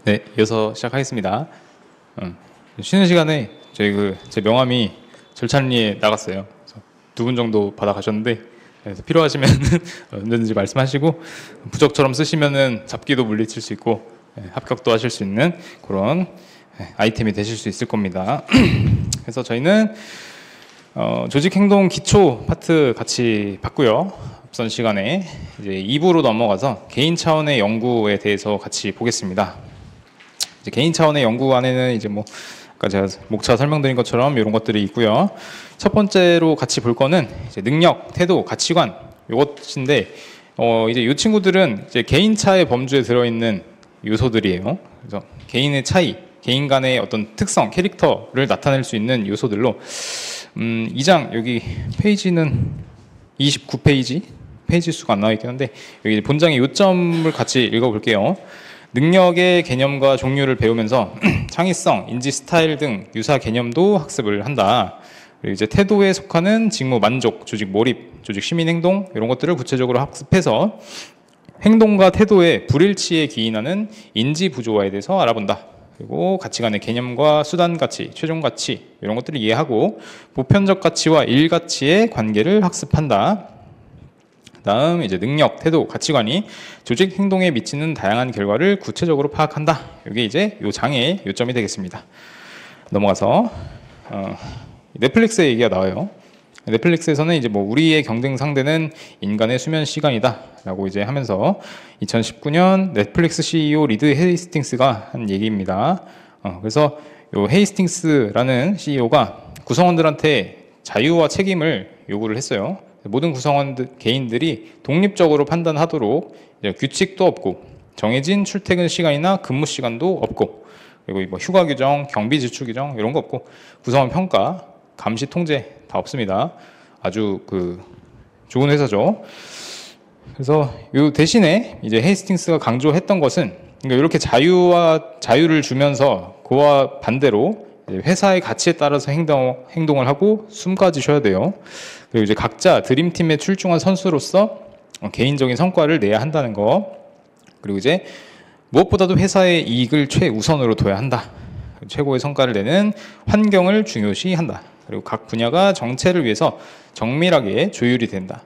네, 이어서 시작하겠습니다. 쉬는 시간에 저희 제 명함이 절찬리에 나갔어요. 두 분 정도 받아가셨는데, 그래서 필요하시면 언제든지 말씀하시고, 부적처럼 쓰시면은 잡기도 물리칠 수 있고, 합격도 하실 수 있는 그런 아이템이 되실 수 있을 겁니다. 그래서 저희는 조직행동 기초 파트 같이 봤고요. 앞선 시간에 이제 2부로 넘어가서 개인 차원의 연구에 대해서 같이 보겠습니다. 이제 개인 차원의 연구 안에는 이제 뭐 아까 제가 목차 설명드린 것처럼 이런 것들이 있고요. 첫 번째로 같이 볼 거는 이제 능력, 태도, 가치관 이것인데 이제 이 친구들은 이제 개인차의 범주에 들어있는 요소들이에요. 그래서 개인의 차이, 개인 간의 어떤 특성, 캐릭터를 나타낼 수 있는 요소들로 2장 여기 페이지는 29페이지 페이지 수가 안 나와 있긴 한데 여기 본장의 요점을 같이 읽어볼게요. 능력의 개념과 종류를 배우면서 창의성, 인지 스타일 등 유사 개념도 학습을 한다. 그리고 이제 태도에 속하는 직무 만족, 조직 몰입, 조직 시민 행동 이런 것들을 구체적으로 학습해서 행동과 태도의 불일치에 기인하는 인지 구조화에 대해서 알아본다. 그리고 가치관의 개념과 수단 가치, 최종 가치 이런 것들을 이해하고 보편적 가치와 일가치의 관계를 학습한다. 다음 이제 능력, 태도, 가치관이 조직 행동에 미치는 다양한 결과를 구체적으로 파악한다. 이게 이제 요 장의 요점이 되겠습니다. 넘어가서 넷플릭스의 얘기가 나와요. 넷플릭스에서는 이제 뭐 우리의 경쟁 상대는 인간의 수면 시간이다라고 이제 하면서 2019년 넷플릭스 CEO 리드 헤이스팅스가 한 얘기입니다. 그래서 요 헤이스팅스라는 CEO가 구성원들한테 자유와 책임을 요구를 했어요. 모든 구성원 개인들이 독립적으로 판단하도록 규칙도 없고 정해진 출퇴근 시간이나 근무 시간도 없고 그리고 뭐 휴가 규정, 경비 지출 규정 이런 거 없고 구성원 평가, 감시 통제 다 없습니다. 아주 좋은 회사죠. 그래서 요 대신에 이제 헤이스팅스가 강조했던 것은 그러니까 이렇게 자유를 주면서 그와 반대로 회사의 가치에 따라서 행동을 하고 숨까지 쉬어야 돼요. 그리고 이제 각자 드림팀에 출중한 선수로서 개인적인 성과를 내야 한다는 거. 그리고 이제 무엇보다도 회사의 이익을 최우선으로 둬야 한다. 최고의 성과를 내는 환경을 중요시 한다. 그리고 각 분야가 정체를 위해서 정밀하게 조율이 된다.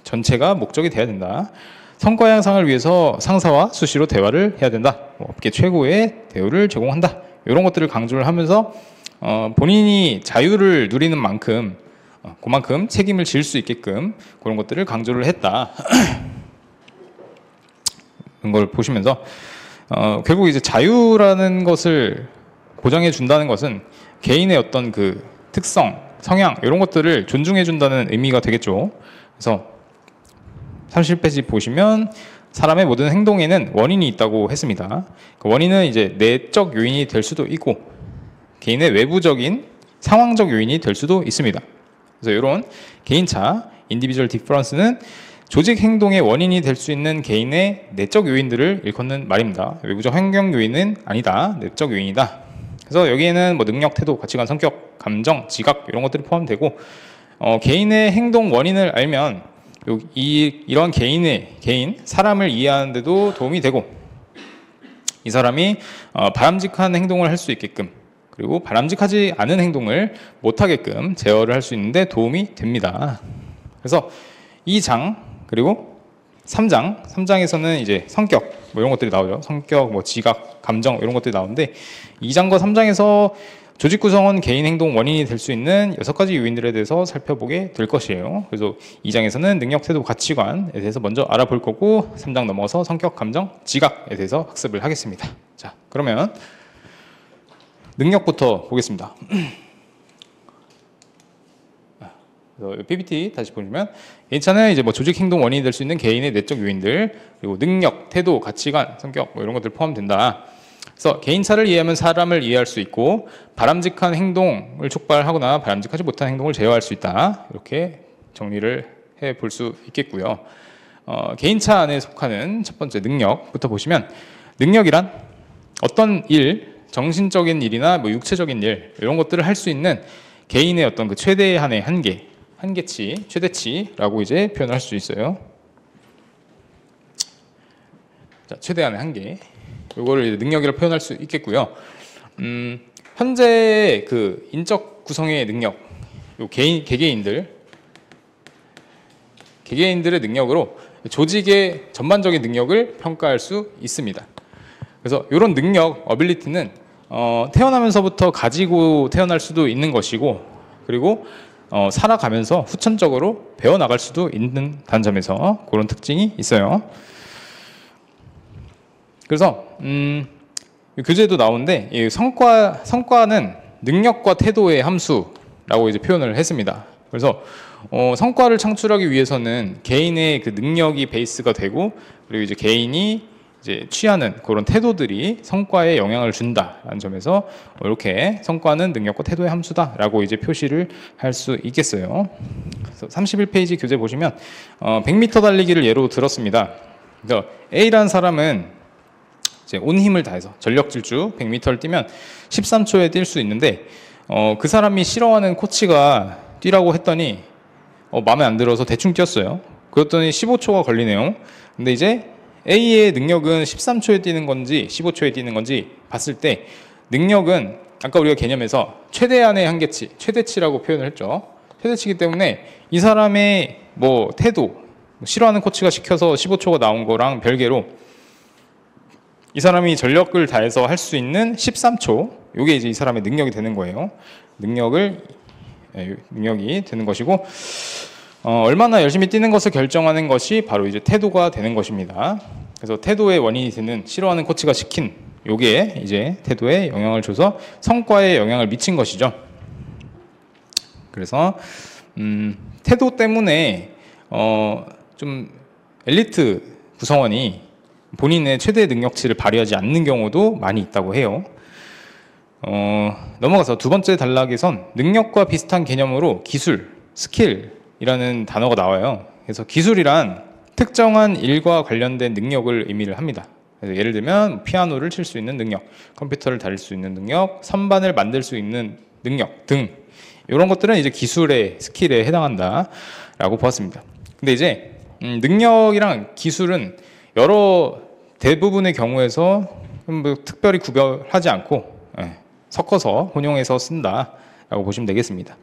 전체가 목적이 돼야 된다. 성과 향상을 위해서 상사와 수시로 대화를 해야 된다. 업계 최고의 대우를 제공한다. 이런 것들을 강조를 하면서 본인이 자유를 누리는 만큼 그만큼 책임을 질 수 있게끔 그런 것들을 강조를 했다. 이런 걸 보시면서 결국 이제 자유라는 것을 보장해 준다는 것은 개인의 어떤 특성, 성향 이런 것들을 존중해 준다는 의미가 되겠죠. 그래서 30페이지 보시면 사람의 모든 행동에는 원인이 있다고 했습니다. 그 원인은 이제 내적 요인이 될 수도 있고 개인의 외부적인 상황적 요인이 될 수도 있습니다. 그래서 이런 개인차, 인디비주얼 디퍼런스는 조직 행동의 원인이 될 수 있는 개인의 내적 요인들을 일컫는 말입니다. 외부적 환경 요인은 아니다. 내적 요인이다. 그래서 여기에는 뭐 능력, 태도, 가치관, 성격, 감정, 지각 이런 것들이 포함되고 개인의 행동 원인을 알면 이런 개인, 사람을 이해하는 데도 도움이 되고 이 사람이 바람직한 행동을 할 수 있게끔 그리고 바람직하지 않은 행동을 못하게끔 제어를 할 수 있는데 도움이 됩니다. 그래서 2장 그리고 3장에서는 이제 성격 뭐 이런 것들이 나오죠. 성격, 뭐 지각, 감정 이런 것들이 나오는데 2장과 3장에서 조직 구성원 개인 행동 원인이 될 수 있는 6가지 요인들에 대해서 살펴보게 될 것이에요. 그래서 2장에서는 능력, 태도, 가치관에 대해서 먼저 알아볼 거고 3장 넘어서 성격, 감정, 지각에 대해서 학습을 하겠습니다. 자, 그러면 능력부터 보겠습니다. PPT 다시 보시면 개인차는 이제 뭐 조직 행동 원인이 될 수 있는 개인의 내적 요인들 그리고 능력, 태도, 가치관, 성격 뭐 이런 것들 포함된다. 그래서 개인차를 이해하면 사람을 이해할 수 있고 바람직한 행동을 촉발하거나 바람직하지 못한 행동을 제어할 수 있다. 이렇게 정리를 해볼 수 있겠고요. 개인차 안에 속하는 첫 번째 능력부터 보시면 능력이란 어떤 일, 정신적인 일이나 뭐 육체적인 일 이런 것들을 할 수 있는 개인의 어떤 최대한의 한계치, 최대치라고 이제 표현을 할 수 있어요. 자, 최대한의 한계. 이거를 능력이라 표현할 수 있겠고요. 현재 그 인적 구성의 능력, 요 개개인들의 능력으로 조직의 전반적인 능력을 평가할 수 있습니다. 그래서 이런 능력, 어빌리티는 태어나면서부터 가지고 태어날 수도 있는 것이고, 그리고 살아가면서 후천적으로 배워나갈 수도 있는 점에서 그런 특징이 있어요. 그래서 교재에도 나오는데 이 성과는 능력과 태도의 함수라고 이제 표현을 했습니다. 그래서 성과를 창출하기 위해서는 개인의 그 능력이 베이스가 되고, 그리고 이제 개인이 이제 취하는 그런 태도들이 성과에 영향을 준다라는 점에서 이렇게 성과는 능력과 태도의 함수다라고 이제 표시를 할 수 있겠어요. 그래서 31페이지 교재 보시면 100m 달리기를 예로 들었습니다. 그래서 A라는 사람은 이제 온 힘을 다해서 전력 질주 100m를 뛰면 13초에 뛸 수 있는데 그 사람이 싫어하는 코치가 뛰라고 했더니 마음에 안 들어서 대충 뛰었어요. 그랬더니 15초가 걸리네요. 근데 이제 A의 능력은 13초에 뛰는 건지 15초에 뛰는 건지 봤을 때 능력은 아까 우리가 개념에서 최대한의 한계치, 최대치라고 표현을 했죠. 최대치이기 때문에 이 사람의 뭐 태도, 싫어하는 코치가 시켜서 15초가 나온 거랑 별개로 이 사람이 전력을 다해서 할 수 있는 13초, 이게 이제 이 사람의 능력이 되는 거예요. 능력이 되는 것이고, 얼마나 열심히 뛰는 것을 결정하는 것이 바로 이제 태도가 되는 것입니다. 그래서 태도의 원인이 되는 싫어하는 코치가 시킨 요게 이제 태도에 영향을 줘서 성과에 영향을 미친 것이죠. 그래서 태도 때문에 좀 엘리트 구성원이 본인의 최대 능력치를 발휘하지 않는 경우도 많이 있다고 해요. 넘어가서 두 번째 단락에선 능력과 비슷한 개념으로 기술, 스킬이라는 단어가 나와요. 그래서 기술이란 특정한 일과 관련된 능력을 의미를 합니다. 그래서 예를 들면 피아노를 칠 수 있는 능력, 컴퓨터를 다룰 수 있는 능력, 선반을 만들 수 있는 능력 등 이런 것들은 이제 기술의 스킬에 해당한다라고 보았습니다. 근데 이제 능력이랑 기술은 대부분의 경우에서 뭐 특별히 구별하지 않고 섞어서 혼용해서 쓴다라고 보시면 되겠습니다.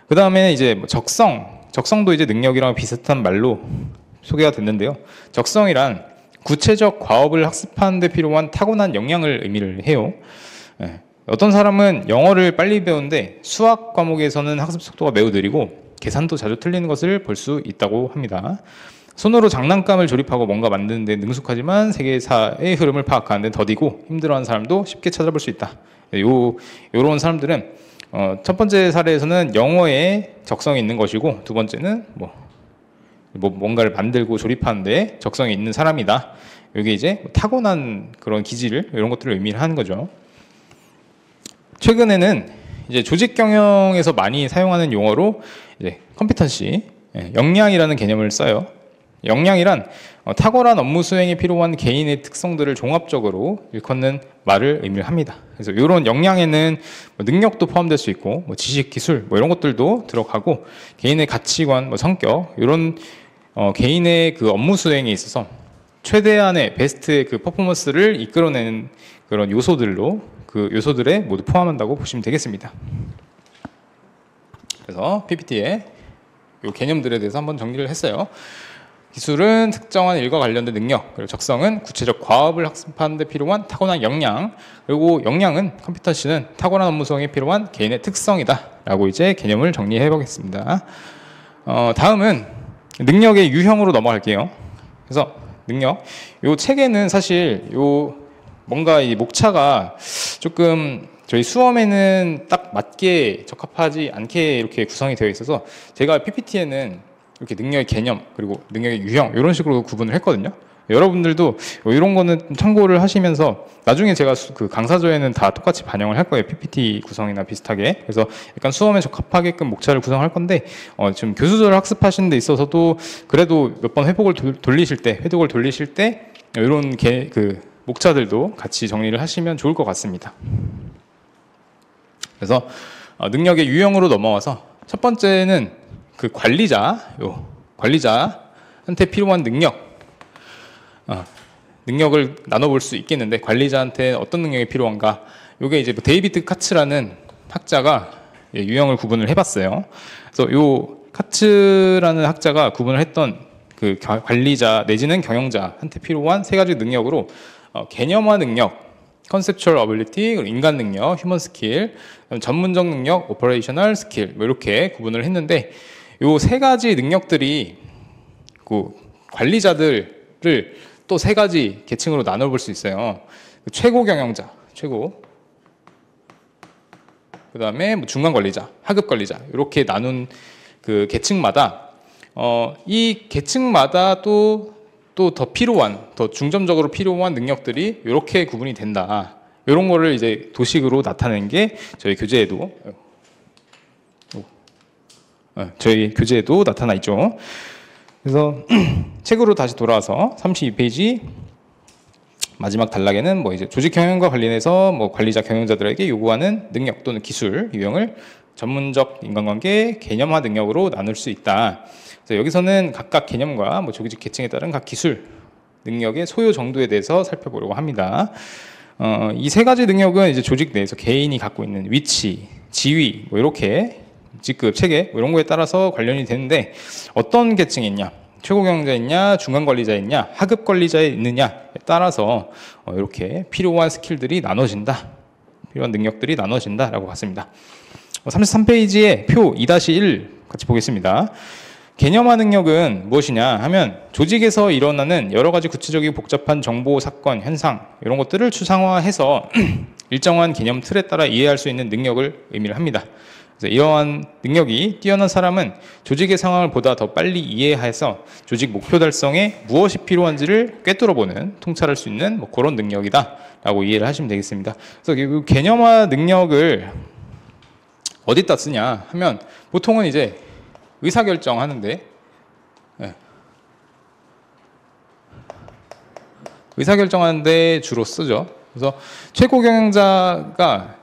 그 다음에 이제 뭐 적성도 이제 능력이랑 비슷한 말로 소개가 됐는데요. 적성이란 구체적 과업을 학습하는 데 필요한 타고난 역량을 의미를 해요. 어떤 사람은 영어를 빨리 배우는데 수학 과목에서는 학습 속도가 매우 느리고 계산도 자주 틀리는 것을 볼 수 있다고 합니다. 손으로 장난감을 조립하고 뭔가 만드는 데 능숙하지만 세계사의 흐름을 파악하는 데 더디고 힘들어하는 사람도 쉽게 찾아볼 수 있다. 요런 사람들은 첫 번째 사례에서는 영어에 적성이 있는 것이고, 두 번째는 뭔가를 만들고 조립하는데 적성이 있는 사람이다. 이게 이제 타고난 그런 기질, 이런 것들을 의미를 하는 거죠. 최근에는 이제 조직 경영에서 많이 사용하는 용어로 이제 컴피턴시, 역량이라는 개념을 써요. 역량이란 탁월한 업무 수행에 필요한 개인의 특성들을 종합적으로 일컫는 말을 의미를 합니다. 그래서 이런 역량에는 능력도 포함될 수 있고, 지식, 기술 이런 것들도 들어가고, 개인의 가치관, 성격 이런 개인의 그 업무 수행에 있어서 최대한의 베스트의 그 퍼포먼스를 이끌어내는 그런 요소들에 모두 포함한다고 보시면 되겠습니다. 그래서 PPT에 이 개념들에 대해서 한번 정리를 했어요. 기술은 특정한 일과 관련된 능력, 그리고 적성은 구체적 과업을 학습하는 데 필요한 타고난 역량, 그리고 역량은 컴피턴시는 타고난 업무 수행에 필요한 개인의 특성이다 라고 이제 개념을 정리해 보겠습니다. 다음은 능력의 유형으로 넘어갈게요. 그래서 능력, 요 책에는 사실 뭔가 이 목차가 조금 저희 수험에는 딱 맞게 적합하지 않게 이렇게 구성이 되어 있어서 제가 PPT에는 이렇게 능력의 개념 그리고 능력의 유형 이런 식으로 구분을 했거든요. 여러분들도 이런 거는 참고를 하시면서 나중에 제가 그 강사조에는 다 똑같이 반영을 할 거예요. PPT 구성이나 비슷하게. 그래서 약간 수험에 적합하게끔 목차를 구성할 건데 지금 교수들 학습하시는 데 있어서도 그래도 몇 번 회독을 돌리실 때 이런 그 목차들도 같이 정리를 하시면 좋을 것 같습니다. 그래서 능력의 유형으로 넘어와서 첫 번째는 그 관리자한테 필요한 능력. 능력을 나눠볼 수 있겠는데 관리자한테 어떤 능력이 필요한가? 요게 이제 뭐 데이비드 카츠라는 학자가 유형을 구분을 해봤어요. 그래서 요 카츠라는 학자가 구분을 했던 그 관리자 내지는 경영자한테 필요한 세 가지 능력으로 개념화 능력, 컨셉추얼 어빌리티, 인간 능력, 휴먼 스킬, 전문적 능력, 오퍼레이셔널 스킬 뭐 이렇게 구분을 했는데 요 세 가지 능력들이 그 관리자들을 또 세 가지 계층으로 나눠볼 수 있어요. 최고 경영자, 최고. 그 다음에 뭐 중간 관리자, 하급 관리자 이렇게 나눈 그 계층마다 이 계층마다 또 더 필요한, 더 중점적으로 필요한 능력들이 이렇게 구분이 된다. 이런 거를 이제 도식으로 나타낸 게 저희 교재에도 나타나 있죠. 그래서 책으로 다시 돌아와서 32페이지 마지막 단락에는 뭐 이제 조직 경영과 관련해서 뭐 관리자 경영자들에게 요구하는 능력 또는 기술 유형을 전문적 인간관계 개념화 능력으로 나눌 수 있다. 그래서 여기서는 각각 개념과 뭐 조직 계층에 따른 각 기술 능력의 소요 정도에 대해서 살펴보려고 합니다. 이 세 가지 능력은 이제 조직 내에서 개인이 갖고 있는 위치, 지위, 뭐 이렇게 직급, 체계 뭐 이런 거에 따라서 관련이 되는데 어떤 계층에 있냐, 최고 경영자에 있냐, 중간 관리자에 있냐, 하급 관리자에 있느냐에 따라서 이렇게 필요한 스킬들이 나눠진다, 필요한 능력들이 나눠진다라고 봤습니다. 33페이지에 표 2-1 같이 보겠습니다. 개념화 능력은 무엇이냐 하면 조직에서 일어나는 여러 가지 구체적이고 복잡한 정보, 사건, 현상 이런 것들을 추상화해서 일정한 개념 틀에 따라 이해할 수 있는 능력을 의미를 합니다. 그래서 이러한 능력이 뛰어난 사람은 조직의 상황을 보다 더 빨리 이해해서 조직 목표 달성에 무엇이 필요한지를 꿰뚫어보는, 통찰할 수 있는 뭐 그런 능력이다 라고 이해를 하시면 되겠습니다. 그래서 이 개념화 능력을 어디다 쓰냐 하면 보통은 이제 의사결정 하는데 의사결정하는데 주로 쓰죠. 그래서 최고 경영자가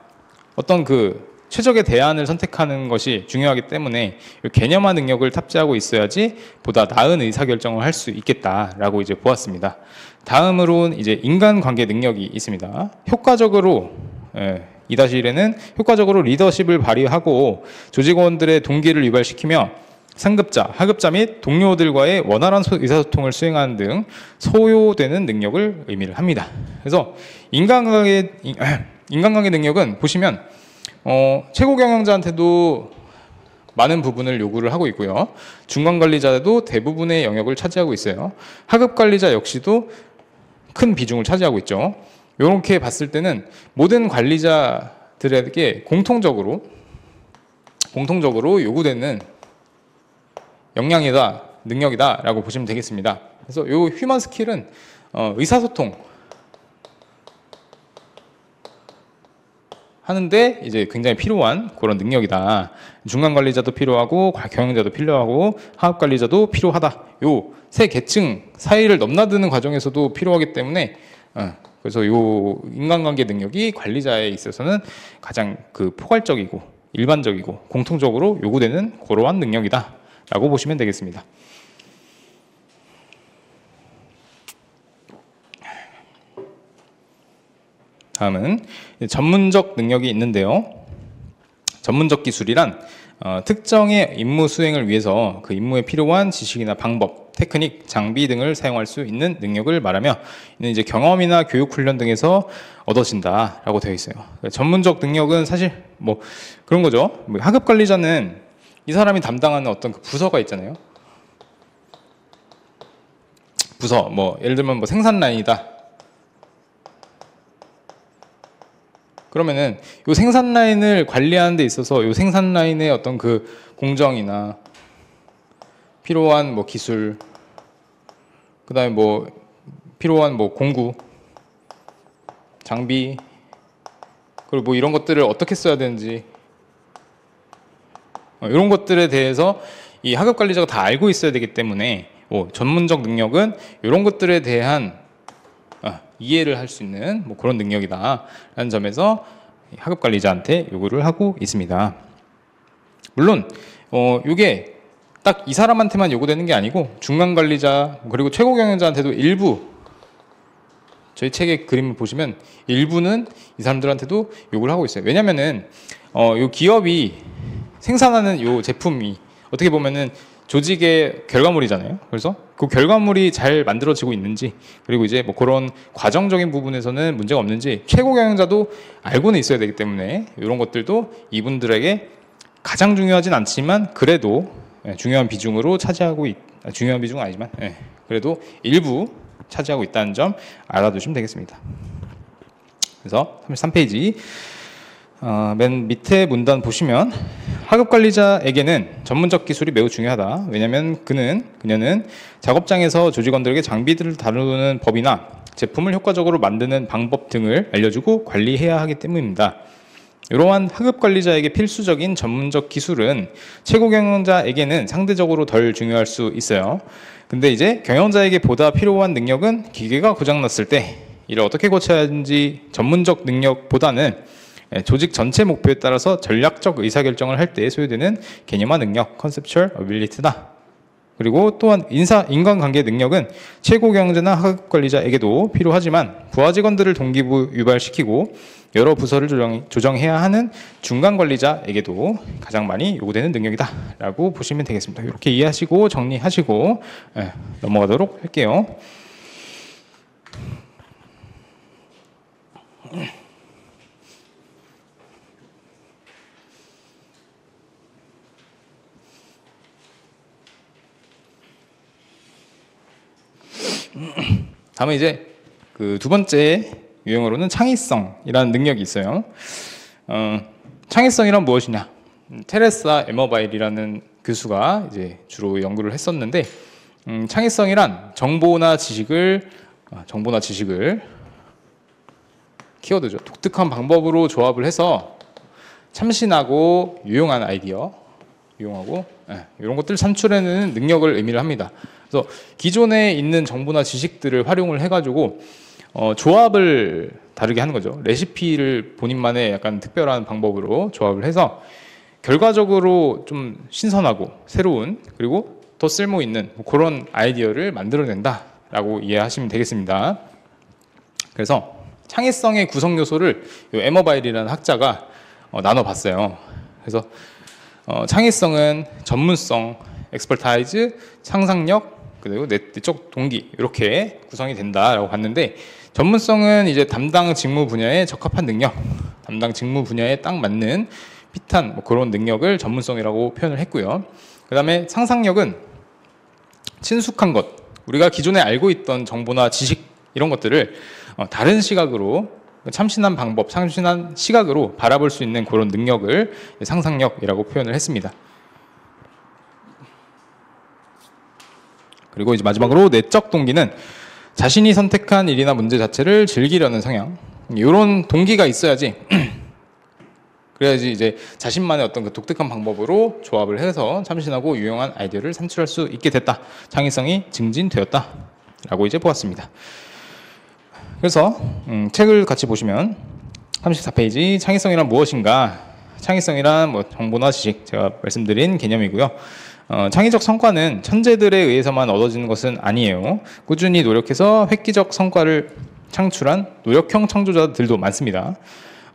어떤 그 최적의 대안을 선택하는 것이 중요하기 때문에 개념화 능력을 탑재하고 있어야지 보다 나은 의사결정을 할 수 있겠다라고 이제 보았습니다. 다음으로는 이제 인간관계 능력이 있습니다. 효과적으로 2-1에는 효과적으로 리더십을 발휘하고 조직원들의 동기를 유발시키며 상급자, 하급자 및 동료들과의 원활한 의사소통을 수행하는 등 소요되는 능력을 의미를 합니다. 그래서 인간관계 능력은 보시면 최고 경영자한테도 많은 부분을 요구를 하고 있고요. 중간 관리자도 대부분의 영역을 차지하고 있어요. 하급 관리자 역시도 큰 비중을 차지하고 있죠. 이렇게 봤을 때는 모든 관리자들에게 공통적으로 요구되는 역량이다, 능력이다라고 보시면 되겠습니다. 그래서 이 휴먼 스킬은 의사소통 하는데 이제 굉장히 필요한 그런 능력이다. 중간 관리자도 필요하고 경영자도 필요하고 하급 관리자도 필요하다. 요 세 계층 사이를 넘나드는 과정에서도 필요하기 때문에 그래서 요 인간관계 능력이 관리자에 있어서는 가장 그 포괄적이고 일반적이고 공통적으로 요구되는 그러한 능력이다라고 보시면 되겠습니다. 다음은 전문적 능력이 있는데요. 전문적 기술이란 특정의 임무 수행을 위해서 그 임무에 필요한 지식이나 방법, 테크닉, 장비 등을 사용할 수 있는 능력을 말하며 이는 이제 경험이나 교육 훈련 등에서 얻어진다라고 되어 있어요. 전문적 능력은 사실 뭐 그런 거죠. 하급 관리자는 이 사람이 담당하는 어떤 그 부서가 있잖아요. 부서, 뭐 예를 들면 뭐 생산 라인이다. 그러면은 이 생산 라인을 관리하는 데 있어서 이 생산 라인의 어떤 그 공정이나 필요한 뭐 기술, 그다음에 뭐 필요한 뭐 공구, 장비, 그리고 뭐 이런 것들을 어떻게 써야 되는지 이런 것들에 대해서 이 하급 관리자가 다 알고 있어야 되기 때문에 전문적 능력은 이런 것들에 대한 이해를 할 수 있는 뭐 그런 능력이다라는 점에서 하급 관리자한테 요구를 하고 있습니다. 물론 이게 딱 이 사람한테만 요구되는 게 아니고 중간 관리자 그리고 최고 경영자한테도 일부 저희 책의 그림을 보시면 일부는 이 사람들한테도 욕을 하고 있어요. 왜냐면은 요 기업이 생산하는 요 제품이 어떻게 보면은 조직의 결과물이잖아요. 그래서 그 결과물이 잘 만들어지고 있는지, 그리고 이제 뭐 그런 과정적인 부분에서는 문제가 없는지 최고 경영자도 알고는 있어야 되기 때문에 이런 것들도 이분들에게 가장 중요하진 않지만 그래도 중요한 비중으로 차지하고 중요한 비중은 아니지만 그래도 일부 차지하고 있다는 점 알아두시면 되겠습니다. 그래서 33페이지 맨 밑에 문단 보시면 하급 관리자에게는 전문적 기술이 매우 중요하다. 왜냐하면 그녀는 작업장에서 조직원들에게 장비들을 다루는 법이나 제품을 효과적으로 만드는 방법 등을 알려주고 관리해야 하기 때문입니다. 이러한 하급 관리자에게 필수적인 전문적 기술은 최고 경영자에게는 상대적으로 덜 중요할 수 있어요. 근데 이제 경영자에게 보다 필요한 능력은 기계가 고장났을 때 이를 어떻게 고쳐야 하는지 전문적 능력보다는 조직 전체 목표에 따라서 전략적 의사결정을 할 때 소요되는 개념화 능력, conceptual ability다. 그리고 또한 인간관계 능력은 최고 경영자나 하급 관리자에게도 필요하지만 부하 직원들을 동기부 유발시키고 여러 부서를 조정해야 하는 중간 관리자에게도 가장 많이 요구되는 능력이다 라고 보시면 되겠습니다. 이렇게 이해하시고 정리하시고 넘어가도록 할게요. 다음에 이제 그 두 번째 유형으로는 창의성이라는 능력이 있어요. 창의성이란 무엇이냐? 테레사 에머바일이라는 교수가 이제 주로 연구를 했었는데, 창의성이란 정보나 지식을 키워드죠. 독특한 방법으로 조합을 해서 참신하고 유용한 아이디어, 이런 것들을 산출해내는 능력을 의미를 합니다. 그래서 기존에 있는 정보나 지식들을 활용을 해가지고 조합을 다르게 하는 거죠. 레시피를 본인만의 약간 특별한 방법으로 조합을 해서 결과적으로 좀 신선하고 새로운, 그리고 더 쓸모 있는 그런 아이디어를 만들어낸다라고 이해하시면 되겠습니다. 그래서 창의성의 구성 요소를 에머바일이라는 학자가 나눠봤어요. 그래서 창의성은 전문성, 엑스퍼타이즈, 상상력, 그리고 내적 동기, 이렇게 구성이 된다라고 봤는데, 전문성은 이제 담당 직무 분야에 적합한 능력, 담당 직무 분야에 딱 맞는 핏한 그런 능력을 전문성이라고 표현을 했고요. 그 다음에 상상력은 친숙한 것, 우리가 기존에 알고 있던 정보나 지식 이런 것들을 다른 시각으로, 참신한 방법, 참신한 시각으로 바라볼 수 있는 그런 능력을 상상력이라고 표현을 했습니다. 그리고 이제 마지막으로 내적 동기는 자신이 선택한 일이나 문제 자체를 즐기려는 성향. 이런 동기가 있어야지 그래야지 이제 자신만의 어떤 그 독특한 방법으로 조합을 해서 참신하고 유용한 아이디어를 산출할 수 있게 됐다. 창의성이 증진되었다 라고 이제 보았습니다. 그래서 책을 같이 보시면 34페이지 창의성이란 무엇인가? 창의성이란 뭐 정보나 지식, 제가 말씀드린 개념이고요. 창의적 성과는 천재들에 의해서만 얻어지는 것은 아니에요. 꾸준히 노력해서 획기적 성과를 창출한 노력형 창조자들도 많습니다.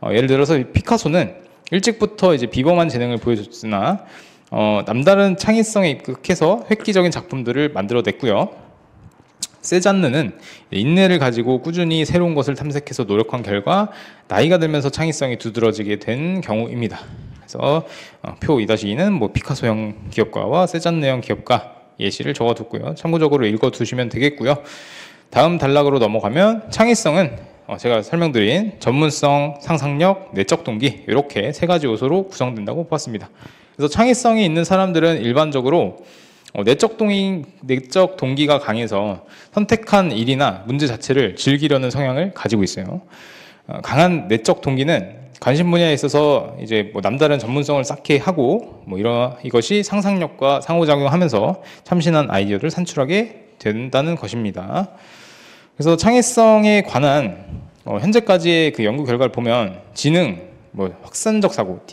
예를 들어서 피카소는 일찍부터 이제 비범한 재능을 보여줬으나 남다른 창의성에 입각해서 획기적인 작품들을 만들어냈고요. 세잔느는 인내를 가지고 꾸준히 새로운 것을 탐색해서 노력한 결과 나이가 들면서 창의성이 두드러지게 된 경우입니다. 그래서 표 2-2는 뭐 피카소형 기업가와 세잔느형 기업가 예시를 적어뒀고요. 참고적으로 읽어두시면 되겠고요. 다음 단락으로 넘어가면 창의성은 제가 설명드린 전문성, 상상력, 내적 동기 이렇게 세 가지 요소로 구성된다고 보았습니다. 그래서 창의성이 있는 사람들은 일반적으로 내적 동기가 강해서 선택한 일이나 문제 자체를 즐기려는 성향을 가지고 있어요. 강한 내적 동기는 관심 분야에 있어서 이제 뭐 남다른 전문성을 쌓게 하고 뭐 이것이 상상력과 상호작용하면서 참신한 아이디어를 산출하게 된다는 것입니다. 그래서 창의성에 관한 현재까지의 그 연구 결과를 보면 지능, 뭐 확산적 사고,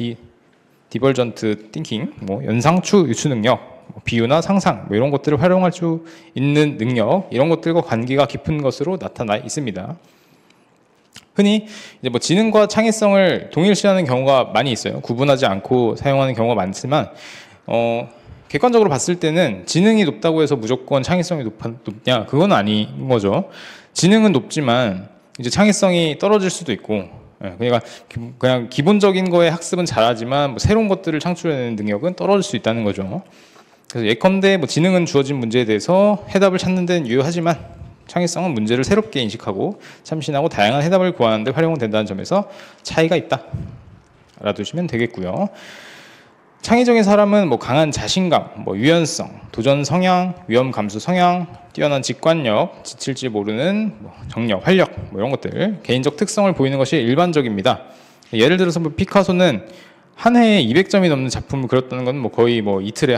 디벌전트 띵킹, 뭐 연상추 유추 능력, 비유나 상상 뭐 이런 것들을 활용할 수 있는 능력, 이런 것들과 관계가 깊은 것으로 나타나 있습니다. 흔히 이제 뭐 지능과 창의성을 동일시하는 경우가 많이 있어요. 구분하지 않고 사용하는 경우가 많지만 객관적으로 봤을 때는 지능이 높다고 해서 무조건 창의성이 높냐? 그건 아닌 거죠. 지능은 높지만 이제 창의성이 떨어질 수도 있고, 그러니까 그냥 기본적인 거에 학습은 잘하지만 뭐 새로운 것들을 창출해내는 능력은 떨어질 수 있다는 거죠. 그래서 예컨대 뭐 지능은 주어진 문제에 대해서 해답을 찾는 데는 유효하지만 창의성은 문제를 새롭게 인식하고 참신하고 다양한 해답을 구하는 데 활용은 된다는 점에서 차이가 있다. 알아두시면 되겠고요. 창의적인 사람은 뭐 강한 자신감, 뭐 유연성, 도전 성향, 위험 감수 성향, 뛰어난 직관력, 지칠지 모르는 뭐 정력, 활력 뭐 이런 것들 개인적 특성을 보이는 것이 일반적입니다. 예를 들어서 뭐 피카소는 한 해에 200점이 넘는 작품을 그렸다는 건 뭐 거의 뭐 이틀에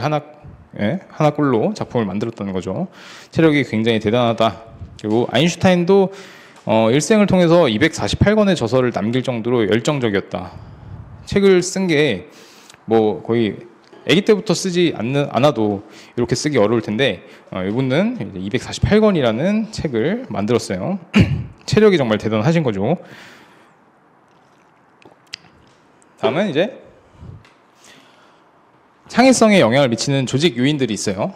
하나꼴로 작품을 만들었다는 거죠. 체력이 굉장히 대단하다. 그리고 아인슈타인도 일생을 통해서 248권의 저서를 남길 정도로 열정적이었다. 책을 쓴 게 뭐 거의 아기 때부터 쓰지 않아도 이렇게 쓰기 어려울 텐데 이분은 248권이라는 책을 만들었어요. 체력이 정말 대단하신 거죠. 다음은 이제 창의성에 영향을 미치는 조직 요인들이 있어요.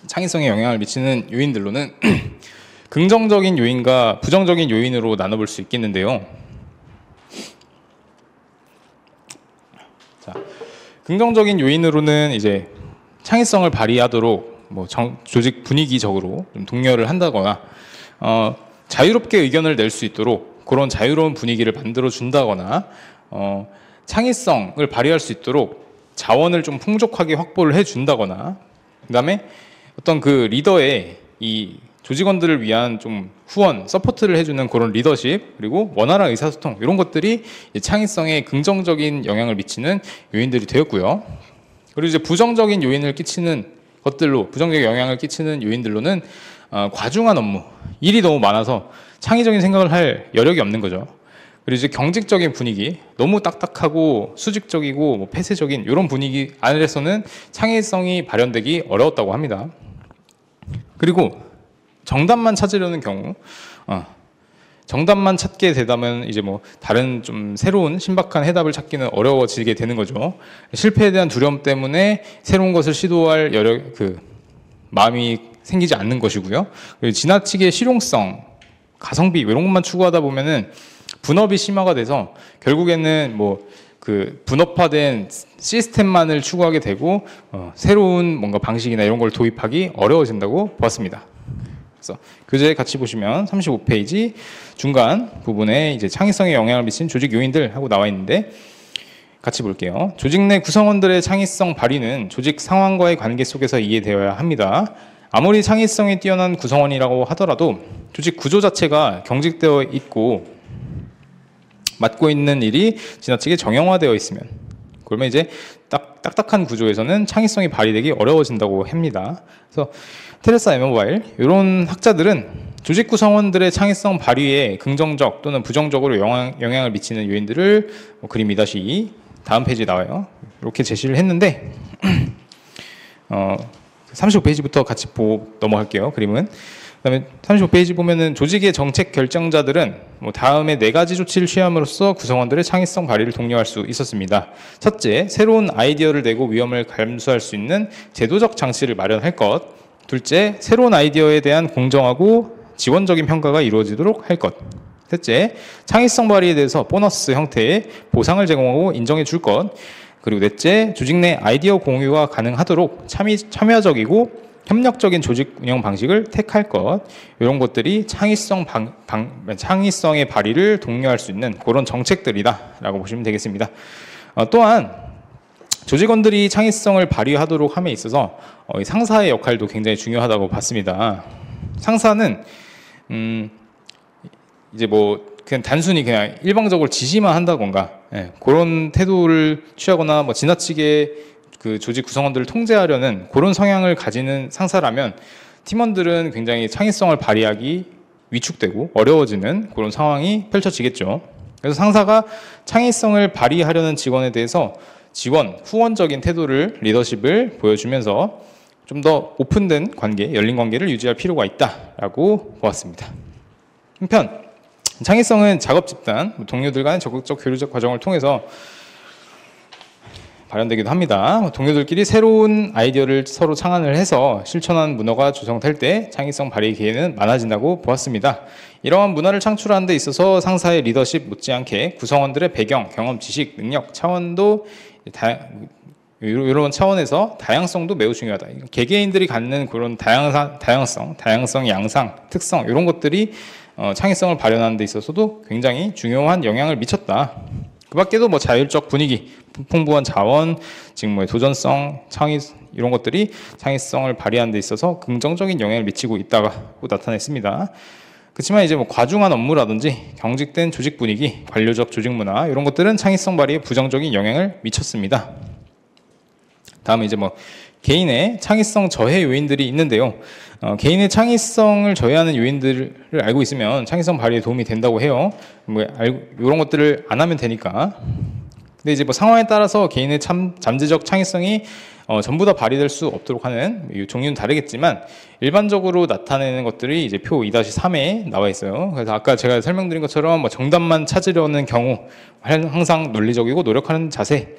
창의성에 영향을 미치는 요인들로는 긍정적인 요인과 부정적인 요인으로 나눠볼 수 있겠는데요. 자, 긍정적인 요인으로는 이제 창의성을 발휘하도록 뭐 조직 분위기적으로 좀 독려를 한다거나 자유롭게 의견을 낼 수 있도록 그런 자유로운 분위기를 만들어 준다거나 창의성을 발휘할 수 있도록 자원을 좀 풍족하게 확보를 해 준다거나 그다음에 어떤 그 리더의 이 조직원들을 위한 좀 후원, 서포트를 해주는 그런 리더십, 그리고 원활한 의사소통 이런 것들이 창의성에 긍정적인 영향을 미치는 요인들이 되었고요. 그리고 이제 부정적인 요인을 끼치는 것들로, 부정적 영향을 끼치는 요인들로는 과중한 업무, 일이 너무 많아서 창의적인 생각을 할 여력이 없는 거죠. 그리고 이제 경직적인 분위기, 너무 딱딱하고 수직적이고 뭐 폐쇄적인 이런 분위기 안에서는 창의성이 발현되기 어려웠다고 합니다. 그리고 정답만 찾으려는 경우, 정답만 찾게 되다면 이제 뭐 다른 좀 새로운 신박한 해답을 찾기는 어려워지게 되는 거죠. 실패에 대한 두려움 때문에 새로운 것을 시도할 마음이 생기지 않는 것이고요. 그리고 지나치게 실용성, 가성비 이런 것만 추구하다 보면은 분업이 심화가 돼서 결국에는 뭐 분업화된 시스템만을 추구하게 되고 새로운 뭔가 방식이나 이런 걸 도입하기 어려워진다고 보았습니다. 그래서 교재 같이 보시면 35페이지 중간 부분에 이제 창의성에 영향을 미친 조직 요인들 하고 나와 있는데 같이 볼게요. 조직 내 구성원들의 창의성 발휘는 조직 상황과의 관계 속에서 이해되어야 합니다. 아무리 창의성이 뛰어난 구성원이라고 하더라도 조직 구조 자체가 경직되어 있고 맡고 있는 일이 지나치게 정형화되어 있으면 그러면 이제 딱딱한 구조에서는 창의성이 발휘되기 어려워진다고 합니다. 그래서 테레사 에머바일 이런 학자들은 조직 구성원들의 창의성 발휘에 긍정적 또는 부정적으로 영향을 미치는 요인들을 그림 2-2 다음 페이지에 나와요. 이렇게 제시를 했는데 35페이지부터 같이 보고 넘어갈게요. 그림은. 그다음에 35페이지 보면은 조직의 정책 결정자들은 다음에 4가지 조치를 취함으로써 구성원들의 창의성 발휘를 독려할 수 있었습니다. 첫째, 새로운 아이디어를 내고 위험을 감수할 수 있는 제도적 장치를 마련할 것. 둘째, 새로운 아이디어에 대한 공정하고 지원적인 평가가 이루어지도록 할 것. 셋째, 창의성 발휘에 대해서 보너스 형태의 보상을 제공하고 인정해 줄 것. 그리고 넷째, 조직 내 아이디어 공유가 가능하도록 참여적이고 협력적인 조직 운영 방식을 택할 것. 이런 것들이 창의성의 발휘를 독려할 수 있는 그런 정책들이다라고 보시면 되겠습니다. 또한 조직원들이 창의성을 발휘하도록 함에 있어서 상사의 역할도 굉장히 중요하다고 봤습니다. 상사는 이제 그냥 단순히 그냥 일방적으로 지시만 한다던가 그런 태도를 취하거나 지나치게 그 조직 구성원들을 통제하려는 그런 성향을 가지는 상사라면 팀원들은 굉장히 창의성을 발휘하기 위축되고 어려워지는 그런 상황이 펼쳐지겠죠. 그래서 상사가 창의성을 발휘하려는 직원에 대해서 후원적인 태도를, 리더십을 보여주면서 좀 더 오픈된 관계, 열린 관계를 유지할 필요가 있다라고 보았습니다. 한편 창의성은 작업 집단, 동료들 간의 적극적 교류적 과정을 통해서 발현되기도 합니다. 동료들끼리 새로운 아이디어를 서로 창안을 해서 실천하는 문화가 조성될 때 창의성 발휘 기회는 많아진다고 보았습니다. 이러한 문화를 창출하는 데 있어서 상사의 리더십 못지않게 구성원들의 배경, 경험, 지식, 능력, 차원도 이런 차원에서 다양성도 매우 중요하다. 개개인들이 갖는 그런 다양성, 양상, 특성 이런 것들이 창의성을 발현하는 데 있어서도 굉장히 중요한 영향을 미쳤다. 그 밖에도 뭐 자율적 분위기, 풍부한 자원, 지금 뭐 도전성, 창의 이런 것들이 창의성을 발휘하는 데 있어서 긍정적인 영향을 미치고 있다고 나타냈습니다. 그렇지만 이제 뭐 과중한 업무라든지 경직된 조직 분위기, 관료적 조직 문화 이런 것들은 창의성 발휘에 부정적인 영향을 미쳤습니다. 다음에 이제 뭐 개인의 창의성 저해 요인들이 있는데요. 개인의 창의성을 저해하는 요인들을 알고 있으면 창의성 발휘에 도움이 된다고 해요. 이런 것들을 안 하면 되니까. 근데 이제 뭐 상황에 따라서 개인의 잠재적 창의성이 전부 다 발휘될 수 없도록 하는 종류는 다르겠지만 일반적으로 나타내는 것들이 이제 표 2-3에 나와 있어요. 그래서 아까 제가 설명드린 것처럼 뭐 정답만 찾으려는 경우, 항상 논리적이고 노력하는 자세,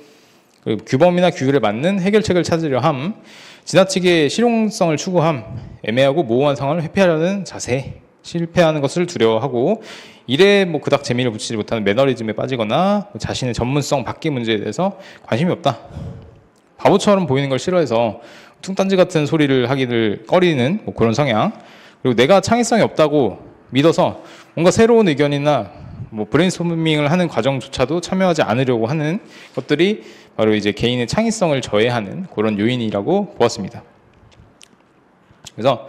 그리고 규범이나 규율에 맞는 해결책을 찾으려 함, 지나치게 실용성을 추구함, 애매하고 모호한 상황을 회피하려는 자세, 실패하는 것을 두려워하고 일에 뭐 그닥 재미를 붙이지 못하는 매너리즘에 빠지거나 자신의 전문성 밖의 문제에 대해서 관심이 없다. 바보처럼 보이는 걸 싫어해서 뚱딴지 같은 소리를 하기를 꺼리는 뭐 그런 성향. 그리고 내가 창의성이 없다고 믿어서 뭔가 새로운 의견이나 뭐 브레인스토밍을 하는 과정조차도 참여하지 않으려고 하는 것들이 바로 이제 개인의 창의성을 저해하는 그런 요인이라고 보았습니다. 그래서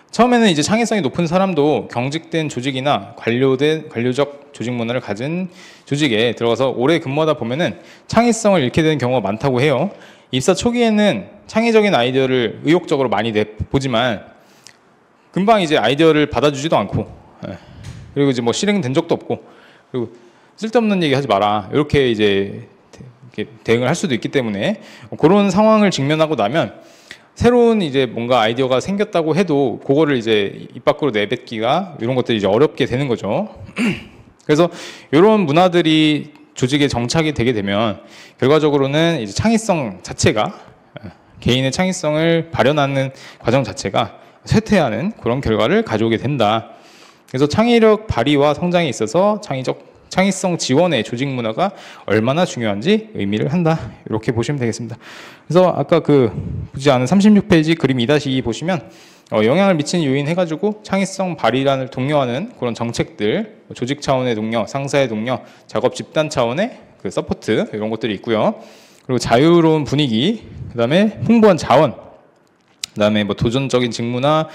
처음에는 이제 창의성이 높은 사람도 경직된 조직이나 관료적 조직 문화를 가진 조직에 들어가서 오래 근무하다 보면은 창의성을 잃게 되는 경우가 많다고 해요. 입사 초기에는 창의적인 아이디어를 의욕적으로 많이 내보지만 금방 이제 아이디어를 받아주지도 않고, 그리고 이제 뭐 실행된 적도 없고, 그리고 쓸데없는 얘기 하지 마라 이렇게 이제 대응을 할 수도 있기 때문에 그런 상황을 직면하고 나면 새로운 이제 뭔가 아이디어가 생겼다고 해도 그거를 이제 입 밖으로 내뱉기가 이런 것들이 이제 어렵게 되는 거죠. 그래서 이런 문화들이 조직에 정착이 되게 되면 결과적으로는 이제 창의성 자체가, 개인의 창의성을 발현하는 과정 자체가 쇠퇴하는 그런 결과를 가져오게 된다. 그래서 창의력 발휘와 성장에 있어서 창의성 지원의 조직 문화가 얼마나 중요한지 의미를 한다. 이렇게 보시면 되겠습니다. 그래서 아까 보지 않은 36페이지 그림 2-2 보시면 영향을 미치는 요인 해가지고 창의성 발휘란을 독려하는 그런 정책들, 조직 차원의 독려, 상사의 독려, 작업 집단 차원의 그 서포트 이런 것들이 있고요. 그리고 자유로운 분위기, 그 다음에 풍부한 자원, 그 다음에 뭐 도전적인 직무나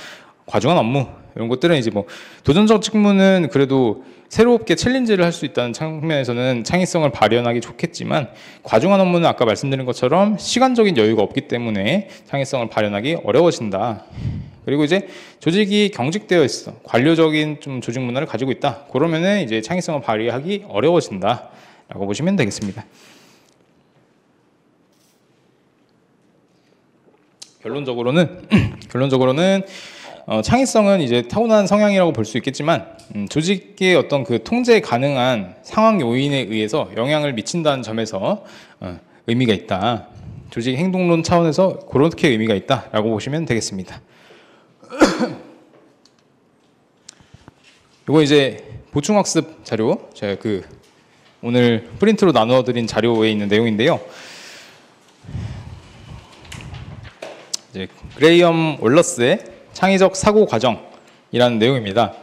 과중한 업무 이런 것들은 이제 뭐 도전적 직무는 그래도 새롭게 챌린지를 할 수 있다는 측면에서는 창의성을 발현하기 좋겠지만 과중한 업무는 아까 말씀드린 것처럼 시간적인 여유가 없기 때문에 창의성을 발현하기 어려워진다. 그리고 이제 조직이 경직되어 있어, 관료적인 좀 조직 문화를 가지고 있다. 그러면은 이제 창의성을 발휘하기 어려워진다라고 보시면 되겠습니다. 결론적으로는 창의성은 이제 타고난 성향이라고 볼 수 있겠지만 조직의 어떤 그 통제 가능한 상황 요인에 의해서 영향을 미친다는 점에서 의미가 있다. 조직 행동론 차원에서 그렇게 의미가 있다라고 보시면 되겠습니다. 이거 이제 보충학습 자료, 제가 오늘 프린트로 나눠드린 자료에 있는 내용인데요. 이제 그레이엄 월러스의 창의적 사고 과정이라는 내용입니다.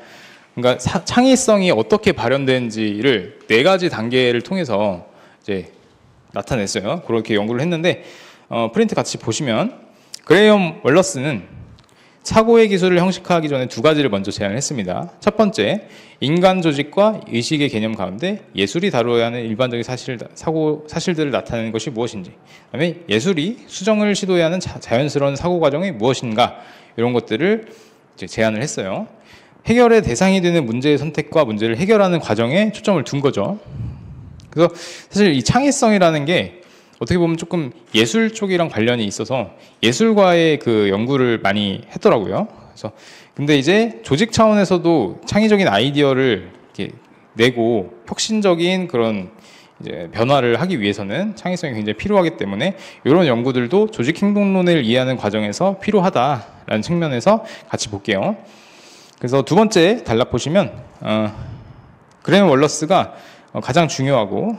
그러니까 창의성이 어떻게 발현되는지를 4가지 단계를 통해서 이제 나타냈어요. 그렇게 연구를 했는데 프린트 같이 보시면 그레이엄 월러스는 사고의 기술을 형식화하기 전에 2가지를 먼저 제안을 했습니다. 첫 번째, 인간 조직과 의식의 개념 가운데 예술이 다루어야 하는 일반적인 사실들을 나타내는 것이 무엇인지, 그다음에 예술이 수정을 시도해야 하는 자연스러운 사고 과정이 무엇인가, 이런 것들을 이제 제안을 했어요. 해결의 대상이 되는 문제의 선택과 문제를 해결하는 과정에 초점을 둔 거죠. 그래서 사실 이 창의성이라는 게 어떻게 보면 조금 예술 쪽이랑 관련이 있어서 예술과의 그 연구를 많이 했더라고요. 그래서 근데 이제 조직 차원에서도 창의적인 아이디어를 이렇게 내고 혁신적인 그런 이제 변화를 하기 위해서는 창의성이 굉장히 필요하기 때문에 이런 연구들도 조직 행동론을 이해하는 과정에서 필요하다라는 측면에서 같이 볼게요. 그래서 두 번째 단락 보시면 그레엄 월러스가 가장 중요하고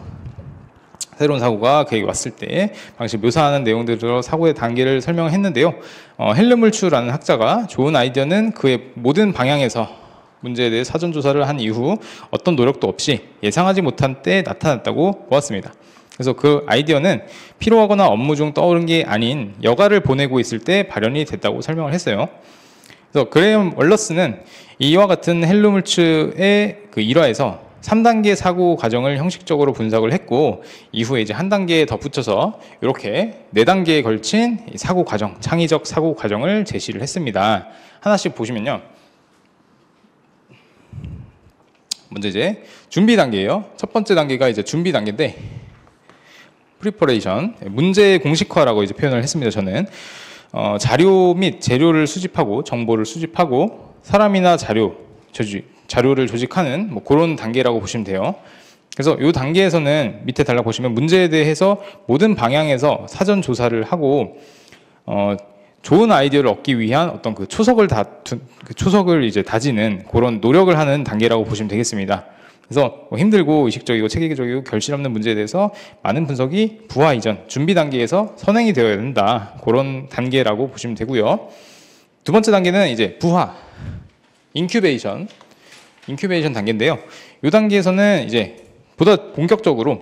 새로운 사고가 그에게 왔을 때 방식 묘사하는 내용들로 사고의 단계를 설명했는데요. 헬르물츠라는 학자가 좋은 아이디어는 그의 모든 방향에서 문제에 대해 사전 조사를 한 이후 어떤 노력도 없이 예상하지 못한 때에 나타났다고 보았습니다. 그래서 그 아이디어는 피로하거나 업무 중 떠오른 게 아닌 여가를 보내고 있을 때 발현이 됐다고 설명을 했어요. 그래서 그레엄 월러스는 이와 같은 헬르물츠의 그 일화에서 3단계 사고 과정을 형식적으로 분석을 했고 이후에 이제 한 단계 덧붙여서 이렇게 4단계에 걸친 사고 과정, 창의적 사고 과정을 제시를 했습니다. 하나씩 보시면요. 먼저 이제 준비 단계예요. 첫 번째 단계가 이제 준비 단계인데 프리퍼레이션, 문제의 공식화라고 이제 표현을 했습니다. 저는 자료 및 재료를 수집하고 정보를 수집하고 사람이나 자료를 조직하는 뭐 그런 단계라고 보시면 돼요. 그래서 이 단계에서는 밑에 달라 보시면 문제에 대해서 모든 방향에서 사전 조사를 하고 좋은 아이디어를 얻기 위한 어떤 그 초석을 이제 다지는 그런 노력을 하는 단계라고 보시면 되겠습니다. 그래서 힘들고 의식적이고 체계적이고 결실 없는 문제에 대해서 많은 분석이 부화 이전 준비 단계에서 선행이 되어야 된다. 그런 단계라고 보시면 되고요. 두 번째 단계는 이제 부화, 인큐베이션 단계인데요. 이 단계에서는 이제 보다 본격적으로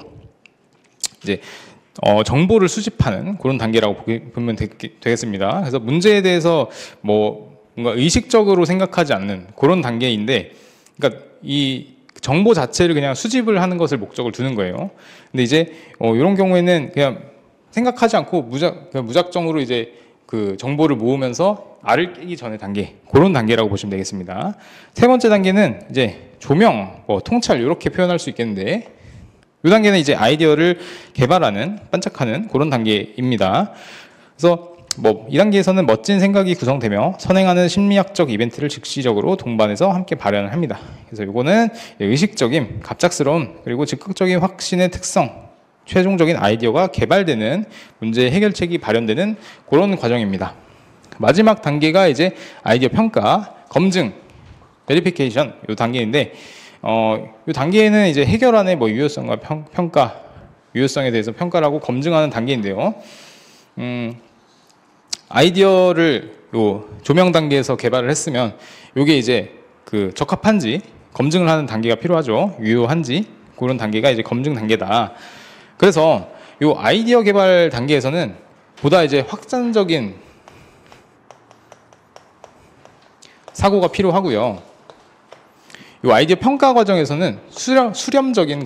이제 정보를 수집하는 그런 단계라고 보면 되겠습니다. 그래서 문제에 대해서 뭔가 의식적으로 생각하지 않는 그런 단계인데, 그러니까 이 정보 자체를 그냥 수집을 하는 것을 목적을 두는 거예요. 근데 이제 이런 경우에는 그냥 생각하지 않고 그냥 무작정으로 이제 그 정보를 모으면서 알을 깨기 전의 단계, 그런 단계라고 보시면 되겠습니다. 세 번째 단계는 이제 조명, 통찰 이렇게 표현할 수 있겠는데, 이 단계는 이제 아이디어를 개발하는, 반짝하는 그런 단계입니다. 그래서 이 단계에서는 멋진 생각이 구성되며 선행하는 심리학적 이벤트를 즉시적으로 동반해서 함께 발현을 합니다. 그래서 이거는 의식적인, 갑작스러운, 그리고 즉각적인 확신의 특성, 최종적인 아이디어가 개발되는 문제 해결책이 발현되는 그런 과정입니다. 마지막 단계가 이제 아이디어 평가, 검증, 베리피케이션 이 단계인데, 이 단계에는 이제 해결안의 유효성과 평가, 유효성에 대해서 평가를 하고 검증하는 단계인데요. 아이디어를 요 조명 단계에서 개발을 했으면 이게 이제 그 적합한지 검증을 하는 단계가 필요하죠. 유효한지 그런 단계가 이제 검증 단계다. 그래서 요 아이디어 개발 단계에서는 보다 이제 확장적인 사고가 필요하고요. 이 아이디어 평가 과정에서는 수렴적인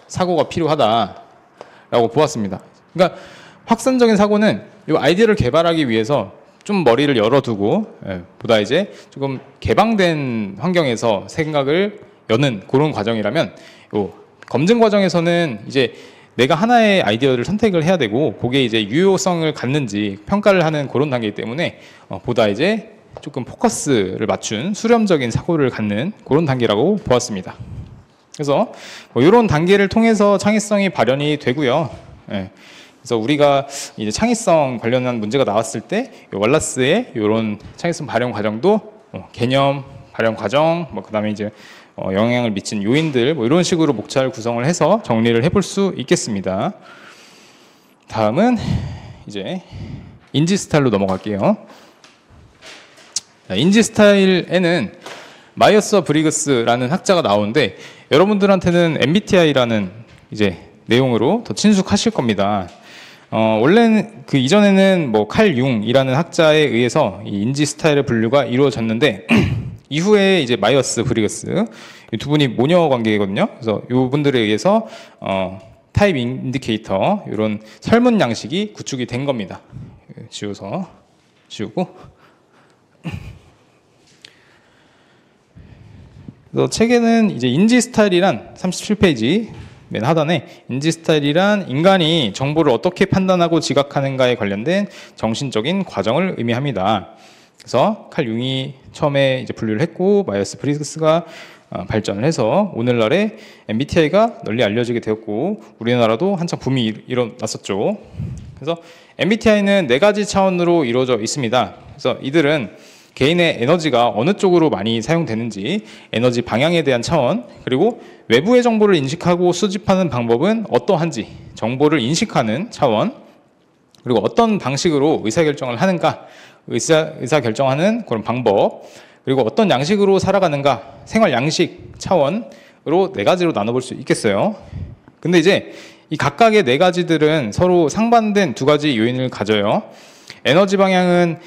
사고가 필요하다라고 보았습니다. 그러니까 확산적인 사고는 이 아이디어를 개발하기 위해서 좀 머리를 열어두고 보다 이제 조금 개방된 환경에서 생각을 여는 그런 과정이라면, 이 검증 과정에서는 이제 내가 하나의 아이디어를 선택을 해야 되고 그게 이제 유효성을 갖는지 평가를 하는 그런 단계이기 때문에 보다 이제 조금 포커스를 맞춘 수렴적인 사고를 갖는 그런 단계라고 보았습니다. 그래서 이런 단계를 통해서 창의성이 발현이 되고요. 그래서 우리가 이제 창의성 관련한 문제가 나왔을 때 월러스의 이런 창의성 발현 과정도 개념 발현 과정, 그다음에 이제 영향을 미친 요인들 이런 식으로 목차를 구성을 해서 정리를 해볼 수 있겠습니다. 다음은 이제 인지 스타일로 넘어갈게요. 인지 스타일에는 마이어스 브리그스라는 학자가 나오는데 여러분들한테는 MBTI라는 이제 내용으로 더 친숙하실 겁니다. 원래는 그 이전에는 칼 융이라는 학자에 의해서 이 인지 스타일의 분류가 이루어졌는데 이후에 이제 마이어스 브리그스 이 두 분이 모녀 관계거든요. 그래서 이 분들에 의해서 타입 인디케이터 이런 설문 양식이 구축이 된 겁니다. 지우고. 그래서 책에는 이제 인지 스타일이란 37페이지 맨 하단에 인지 스타일이란 인간이 정보를 어떻게 판단하고 지각하는가에 관련된 정신적인 과정을 의미합니다. 그래서 칼 융이 처음에 이제 분류를 했고 마이어스 브리그스가 발전을 해서 오늘날에 MBTI가 널리 알려지게 되었고 우리나라도 한창 붐이 일어났었죠. 그래서 MBTI는 4가지 차원으로 이루어져 있습니다. 그래서 이들은 개인의 에너지가 어느 쪽으로 많이 사용되는지, 에너지 방향에 대한 차원, 그리고 외부의 정보를 인식하고 수집하는 방법은 어떠한지, 정보를 인식하는 차원, 그리고 어떤 방식으로 의사결정을 하는가, 의사결정하는 그런 방법, 그리고 어떤 양식으로 살아가는가, 생활 양식 차원으로 4가지로 나눠볼 수 있겠어요. 근데 이제 이 각각의 4가지들은 서로 상반된 2가지 요인을 가져요. 에너지 방향은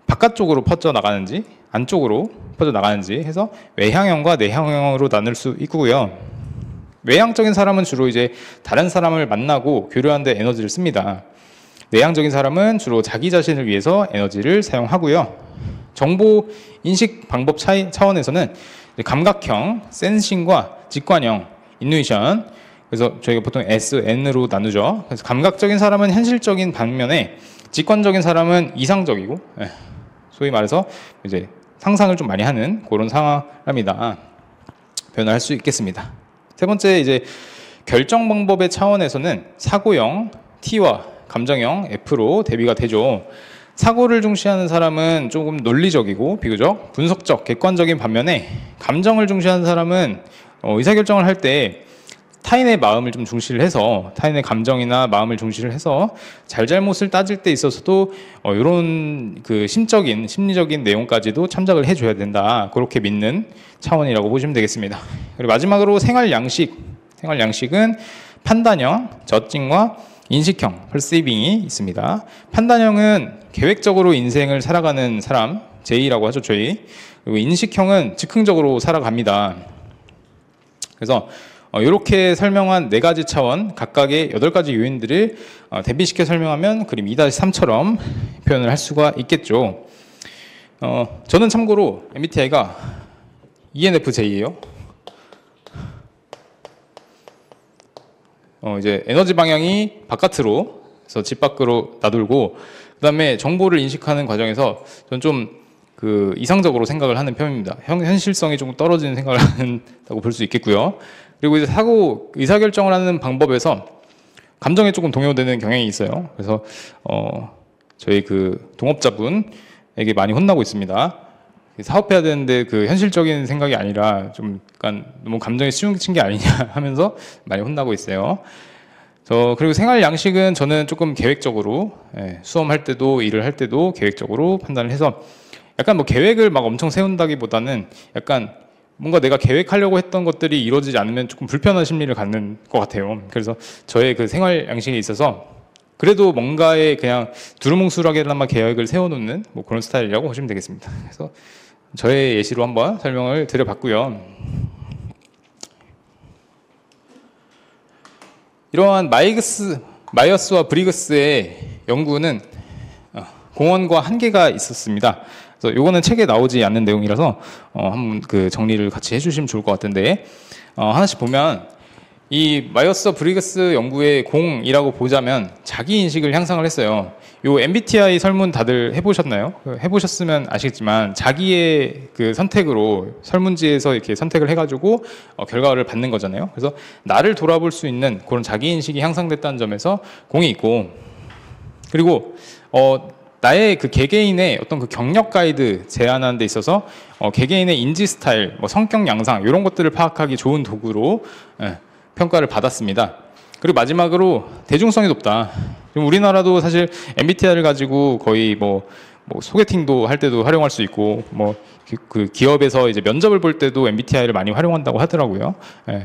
바깥쪽으로 퍼져 나가는지 안쪽으로 퍼져 나가는지 해서 외향형과 내향형으로 나눌 수 있고요. 외향적인 사람은 주로 이제 다른 사람을 만나고 교류하는 데 에너지를 씁니다. 내향적인 사람은 주로 자기 자신을 위해서 에너지를 사용하고요. 정보 인식 방법 차원에서는 감각형, 센싱과 직관형, 인투이션, 그래서 저희가 보통 S, N으로 나누죠. 그래서 감각적인 사람은 현실적인 반면에 직관적인 사람은 이상적이고, 소위 말해서 이제 상상을 좀 많이 하는 그런 사람이다. 표현을 할 수 있겠습니다. 세 번째, 이제 결정 방법의 차원에서는 사고형, T와 감정형, F로 대비가 되죠. 사고를 중시하는 사람은 조금 논리적이고 비교적 분석적, 객관적인 반면에 감정을 중시하는 사람은 의사결정을 할 때 타인의 마음을 좀 중시를 해서 타인의 감정이나 마음을 중시를 해서 잘잘못을 따질 때 있어서도 이런 그 심리적인 내용까지도 참작을 해줘야 된다. 그렇게 믿는 차원이라고 보시면 되겠습니다. 그리고 마지막으로 생활 양식은 판단형, 저칭과 인식형, perceiving이 있습니다. 판단형은 계획적으로 인생을 살아가는 사람, J라고 하죠, J. 그리고 인식형은 즉흥적으로 살아갑니다. 그래서 이렇게 설명한 4가지 차원, 각각의 8가지 요인들을 대비시켜 설명하면 그림 2-3처럼 표현을 할 수가 있겠죠. 저는 참고로 MBTI가 ENFJ예요. 이제 에너지 방향이 바깥으로, 그래서 집 밖으로 나돌고, 그 다음에 정보를 인식하는 과정에서 저는 좀 그 이상적으로 생각을 하는 편입니다. 현실성이 조금 떨어지는 생각을 한다고 볼 수 있겠고요. 그리고 이제 의사결정을 하는 방법에서 감정에 조금 동요되는 경향이 있어요. 그래서 저희 그 동업자분에게 많이 혼나고 있습니다. 사업해야 되는데 그 현실적인 생각이 아니라 좀 약간 너무 감정에 치우친 게 아니냐 하면서 많이 혼나고 있어요. 그리고 생활 양식은 저는 조금 계획적으로, 수험할 때도 일을 할 때도 계획적으로 판단을 해서 약간 뭐 계획을 막 엄청 세운다기보다는 약간 뭔가 내가 계획하려고 했던 것들이 이루어지지 않으면 조금 불편한 심리를 갖는 것 같아요. 그래서 저의 그 생활 양식에 있어서 그래도 뭔가에 그냥 두루뭉술하게나마 계획을 세워놓는 뭐 그런 스타일이라고 보시면 되겠습니다. 그래서 저의 예시로 한번 설명을 드려봤고요. 이러한 마이어스와 브리그스의 연구는 공헌과 한계가 있었습니다. 그래서 요거는 책에 나오지 않는 내용이라서 한번 그 정리를 같이 해주시면 좋을 것 같은데, 하나씩 보면 이 마이어스 브리그스 연구의 공이라고 보자면 자기 인식을 향상을 했어요. 요 MBTI 설문 다들 해보셨나요? 해보셨으면 아시겠지만 자기의 그 선택으로 설문지에서 이렇게 선택을 해가지고 결과를 받는 거잖아요. 그래서 나를 돌아볼 수 있는 그런 자기 인식이 향상됐다는 점에서 공이 있고, 그리고 나의 그 개개인의 어떤 그 경력 가이드 제안하는 데 있어서 개개인의 인지 스타일, 뭐 성격 양상 이런 것들을 파악하기 좋은 도구로 평가를 받았습니다. 그리고 마지막으로 대중성이 높다. 우리나라도 사실 MBTI를 가지고 거의 뭐 소개팅도 할 때도 활용할 수 있고, 뭐 그 기업에서 이제 면접을 볼 때도 MBTI를 많이 활용한다고 하더라고요.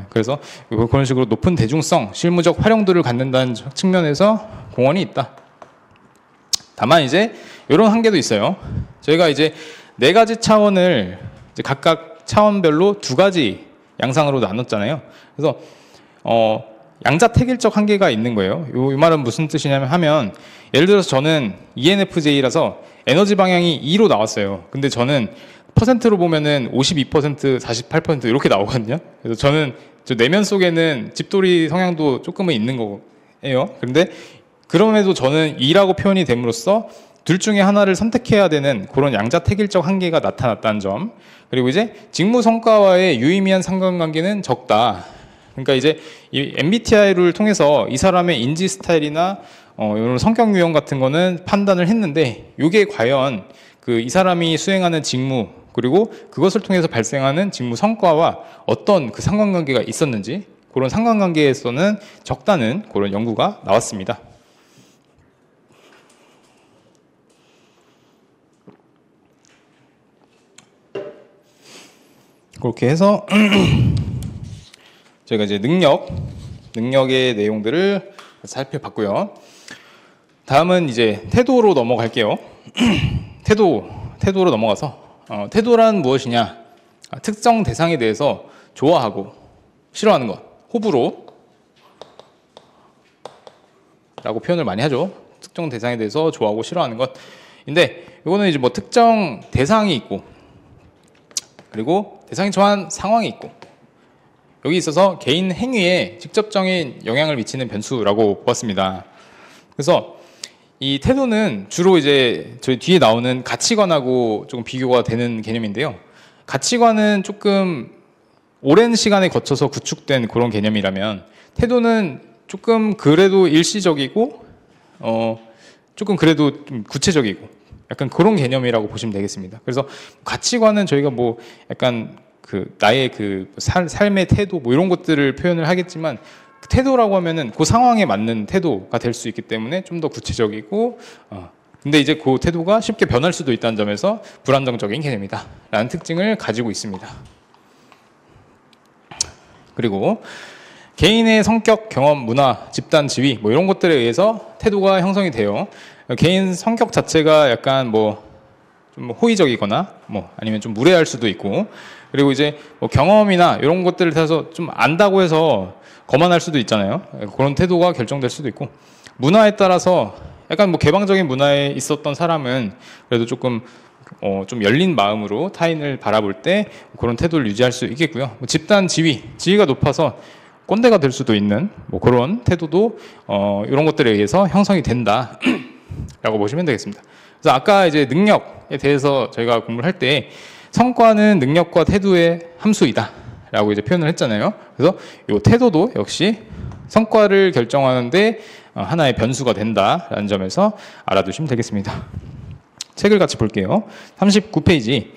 그래서 그런 식으로 높은 대중성, 실무적 활용도를 갖는다는 측면에서 공헌이 있다. 다만 이제 이런 한계도 있어요. 저희가 이제 4가지 차원을 이제 각각 차원별로 2가지 양상으로 나눴잖아요. 그래서 양자택일적 한계가 있는 거예요. 이 말은 무슨 뜻이냐면 하면, 예를 들어서 저는 ENFJ라서 에너지 방향이 E로 나왔어요. 근데 저는 퍼센트로 보면은 52%, 48% 이렇게 나오거든요. 그래서 저는 저 내면 속에는 집돌이 성향도 조금은 있는 거예요. 그런데 그럼에도 저는 E라고 표현이 됨으로써 둘 중에 하나를 선택해야 되는 그런 양자택일적 한계가 나타났다는 점. 그리고 이제 직무 성과와의 유의미한 상관관계는 적다. 그러니까 이제 이 MBTI를 통해서 이 사람의 인지 스타일이나 이런 성격 유형 같은 거는 판단을 했는데, 이게 과연 그 이 사람이 수행하는 직무 그리고 그것을 통해서 발생하는 직무 성과와 어떤 그 상관관계가 있었는지, 그런 상관관계에서는 적다는 그런 연구가 나왔습니다. 그렇게 해서 저희가 이제 능력의 내용들을 살펴봤고요. 다음은 이제 태도로 넘어갈게요. 태도로 넘어가서 태도란 무엇이냐? 특정 대상에 대해서 좋아하고 싫어하는 것, 호불호 라고 표현을 많이 하죠. 특정 대상에 대해서 좋아하고 싫어하는 것인데, 이거는 이제 뭐 특정 대상이 있고, 그리고 대상이 처한 상황이 있고, 여기 있어서 개인 행위에 직접적인 영향을 미치는 변수라고 보았습니다. 그래서 이 태도는 주로 이제 저희 뒤에 나오는 가치관하고 조금 비교가 되는 개념인데요. 가치관은 조금 오랜 시간에 거쳐서 구축된 그런 개념이라면, 태도는 조금 그래도 일시적이고 조금 그래도 좀 구체적이고 약간 그런 개념이라고 보시면 되겠습니다. 그래서 가치관은 저희가 뭐 약간 그 나의 그 삶의 태도 뭐 이런 것들을 표현을 하겠지만, 태도라고 하면은 그 상황에 맞는 태도가 될 수 있기 때문에 좀 더 구체적이고, 근데 이제 그 태도가 쉽게 변할 수도 있다는 점에서 불안정적인 개념이다 라는 특징을 가지고 있습니다. 그리고 개인의 성격, 경험, 문화, 집단, 지위 뭐 이런 것들에 의해서 태도가 형성이 돼요. 개인 성격 자체가 약간 뭐 좀 호의적이거나 뭐 아니면 좀 무례할 수도 있고, 그리고 이제 뭐 경험이나 이런 것들을 타서 좀 안다고 해서 거만할 수도 있잖아요. 그런 태도가 결정될 수도 있고, 문화에 따라서 약간 뭐 개방적인 문화에 있었던 사람은 그래도 조금 좀 열린 마음으로 타인을 바라볼 때 그런 태도를 유지할 수 있겠고요. 뭐 집단 지위가 높아서 꼰대가 될 수도 있는 뭐 그런 태도도 이런 것들에 의해서 형성이 된다 라고 보시면 되겠습니다. 그래서 아까 이제 능력에 대해서 저희가 공부를 할 때 성과는 능력과 태도의 함수이다 라고 이제 표현을 했잖아요. 그래서 이 태도도 역시 성과를 결정하는데 하나의 변수가 된다라는 점에서 알아두시면 되겠습니다. 책을 같이 볼게요. 39페이지.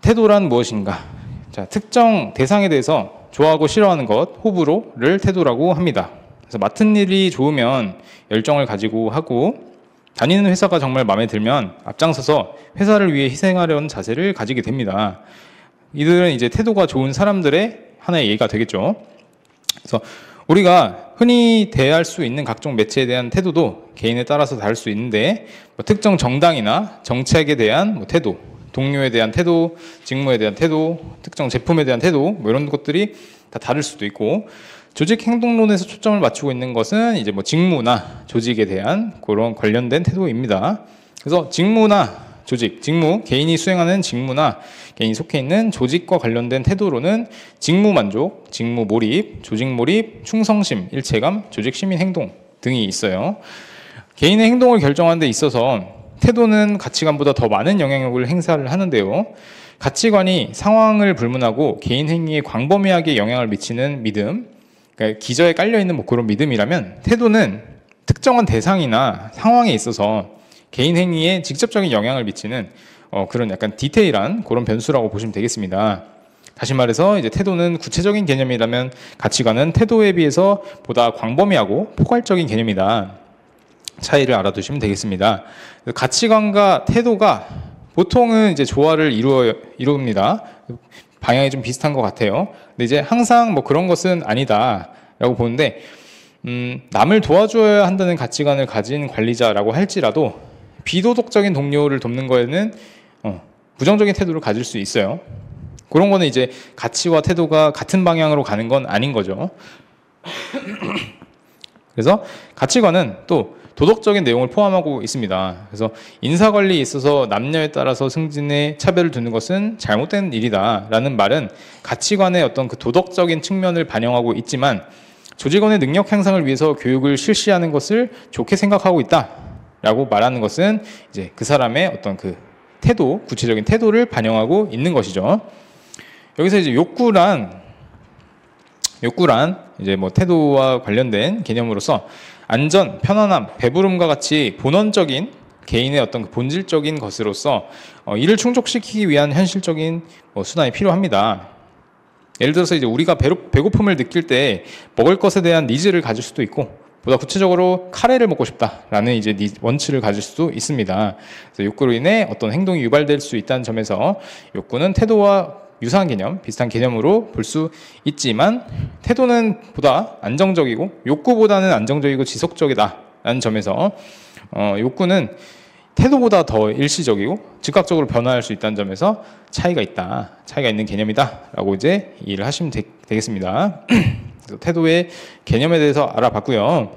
태도란 무엇인가? 자, 특정 대상에 대해서 좋아하고 싫어하는 것, 호불호를 태도라고 합니다. 그래서 맡은 일이 좋으면 열정을 가지고 하고, 다니는 회사가 정말 마음에 들면 앞장서서 회사를 위해 희생하려는 자세를 가지게 됩니다. 이들은 이제 태도가 좋은 사람들의 하나의 예가 되겠죠. 그래서 우리가 흔히 대할 수 있는 각종 매체에 대한 태도도 개인에 따라서 다를 수 있는데, 뭐 특정 정당이나 정책에 대한 뭐 태도, 동료에 대한 태도, 직무에 대한 태도, 특정 제품에 대한 태도, 뭐 이런 것들이 다 다를 수도 있고, 조직 행동론에서 초점을 맞추고 있는 것은 이제 뭐 직무나 조직에 대한 그런 관련된 태도입니다. 그래서 직무나 조직, 개인이 수행하는 직무나 개인이 속해 있는 조직과 관련된 태도로는 직무 만족, 직무 몰입, 조직 몰입, 충성심, 일체감, 조직 시민 행동 등이 있어요. 개인의 행동을 결정하는 데 있어서 태도는 가치관보다 더 많은 영향력을 행사를 하는데요. 가치관이 상황을 불문하고 개인 행위에 광범위하게 영향을 미치는 믿음, 그러니까 기저에 깔려있는 뭐 그런 믿음이라면, 태도는 특정한 대상이나 상황에 있어서 개인 행위에 직접적인 영향을 미치는 그런 약간 디테일한 그런 변수라고 보시면 되겠습니다. 다시 말해서 이제 태도는 구체적인 개념이라면 가치관은 태도에 비해서 보다 광범위하고 포괄적인 개념이다. 차이를 알아두시면 되겠습니다. 가치관과 태도가 보통은 이제 조화를 이룹니다. 방향이 좀 비슷한 것 같아요. 근데 이제 항상 뭐 그런 것은 아니다라고 보는데, 남을 도와줘야 한다는 가치관을 가진 관리자라고 할지라도 비도덕적인 동료를 돕는 거에는 부정적인 태도를 가질 수 있어요. 그런 거는 이제 가치와 태도가 같은 방향으로 가는 건 아닌 거죠. 그래서 가치관은 또 도덕적인 내용을 포함하고 있습니다. 그래서 인사관리에 있어서 남녀에 따라서 승진에 차별을 두는 것은 잘못된 일이다라는 말은 가치관의 어떤 그 도덕적인 측면을 반영하고 있지만 조직원의 능력 향상을 위해서 교육을 실시하는 것을 좋게 생각하고 있다라고 말하는 것은 이제 그 사람의 어떤 그 태도, 구체적인 태도를 반영하고 있는 것이죠. 여기서 이제 욕구란 이제 뭐 태도와 관련된 개념으로서 안전, 편안함, 배부름과 같이 본원적인 개인의 어떤 그 본질적인 것으로서 이를 충족시키기 위한 현실적인 수단이 필요합니다. 예를 들어서 이제 우리가 배고픔을 느낄 때 먹을 것에 대한 니즈를 가질 수도 있고, 보다 구체적으로 카레를 먹고 싶다라는 이제 원치를 가질 수도 있습니다. 그래서 욕구로 인해 어떤 행동이 유발될 수 있다는 점에서 욕구는 태도와 유사한 개념, 비슷한 개념으로 볼 수 있지만 태도는 보다 안정적이고 욕구보다는 안정적이고 지속적이다라는 점에서 욕구는 태도보다 더 일시적이고 즉각적으로 변화할 수 있다는 점에서 차이가 있는 개념이다라고 이제 이해를 하시면 되겠습니다. 그래서 태도의 개념에 대해서 알아봤고요.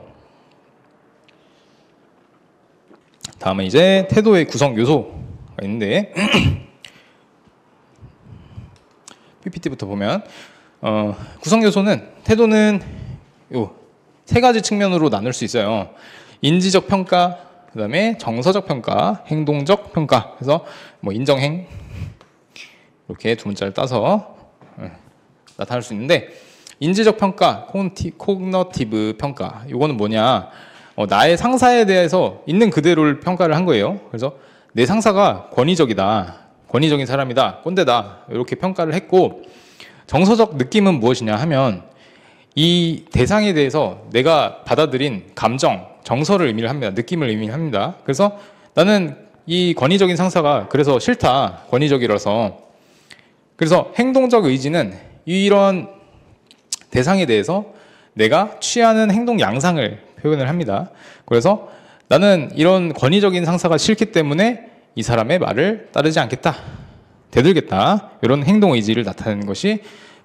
다음은 이제 태도의 구성 요소가 있는데 PPT부터 보면 구성 요소는 태도는 요 세 가지 측면으로 나눌 수 있어요. 인지적 평가, 그 다음에 정서적 평가, 행동적 평가. 그래서 뭐 인정행 이렇게 두 문자를 따서 나타날 수 있는데, 인지적 평가, 코그너티브 평가. 이거는 뭐냐? 나의 상사에 대해서 있는 그대로를 평가를 한 거예요. 그래서 내 상사가 권위적이다, 권위적인 사람이다, 꼰대다 이렇게 평가를 했고, 정서적 느낌은 무엇이냐 하면 이 대상에 대해서 내가 받아들인 감정, 정서를 의미를 합니다. 느낌을 의미를 합니다. 그래서 나는 이 권위적인 상사가 그래서 싫다, 권위적이라서. 그래서 행동적 의지는 이런 대상에 대해서 내가 취하는 행동 양상을 표현을 합니다. 그래서 나는 이런 권위적인 상사가 싫기 때문에 이 사람의 말을 따르지 않겠다, 대들겠다, 이런 행동 의지를 나타내는 것이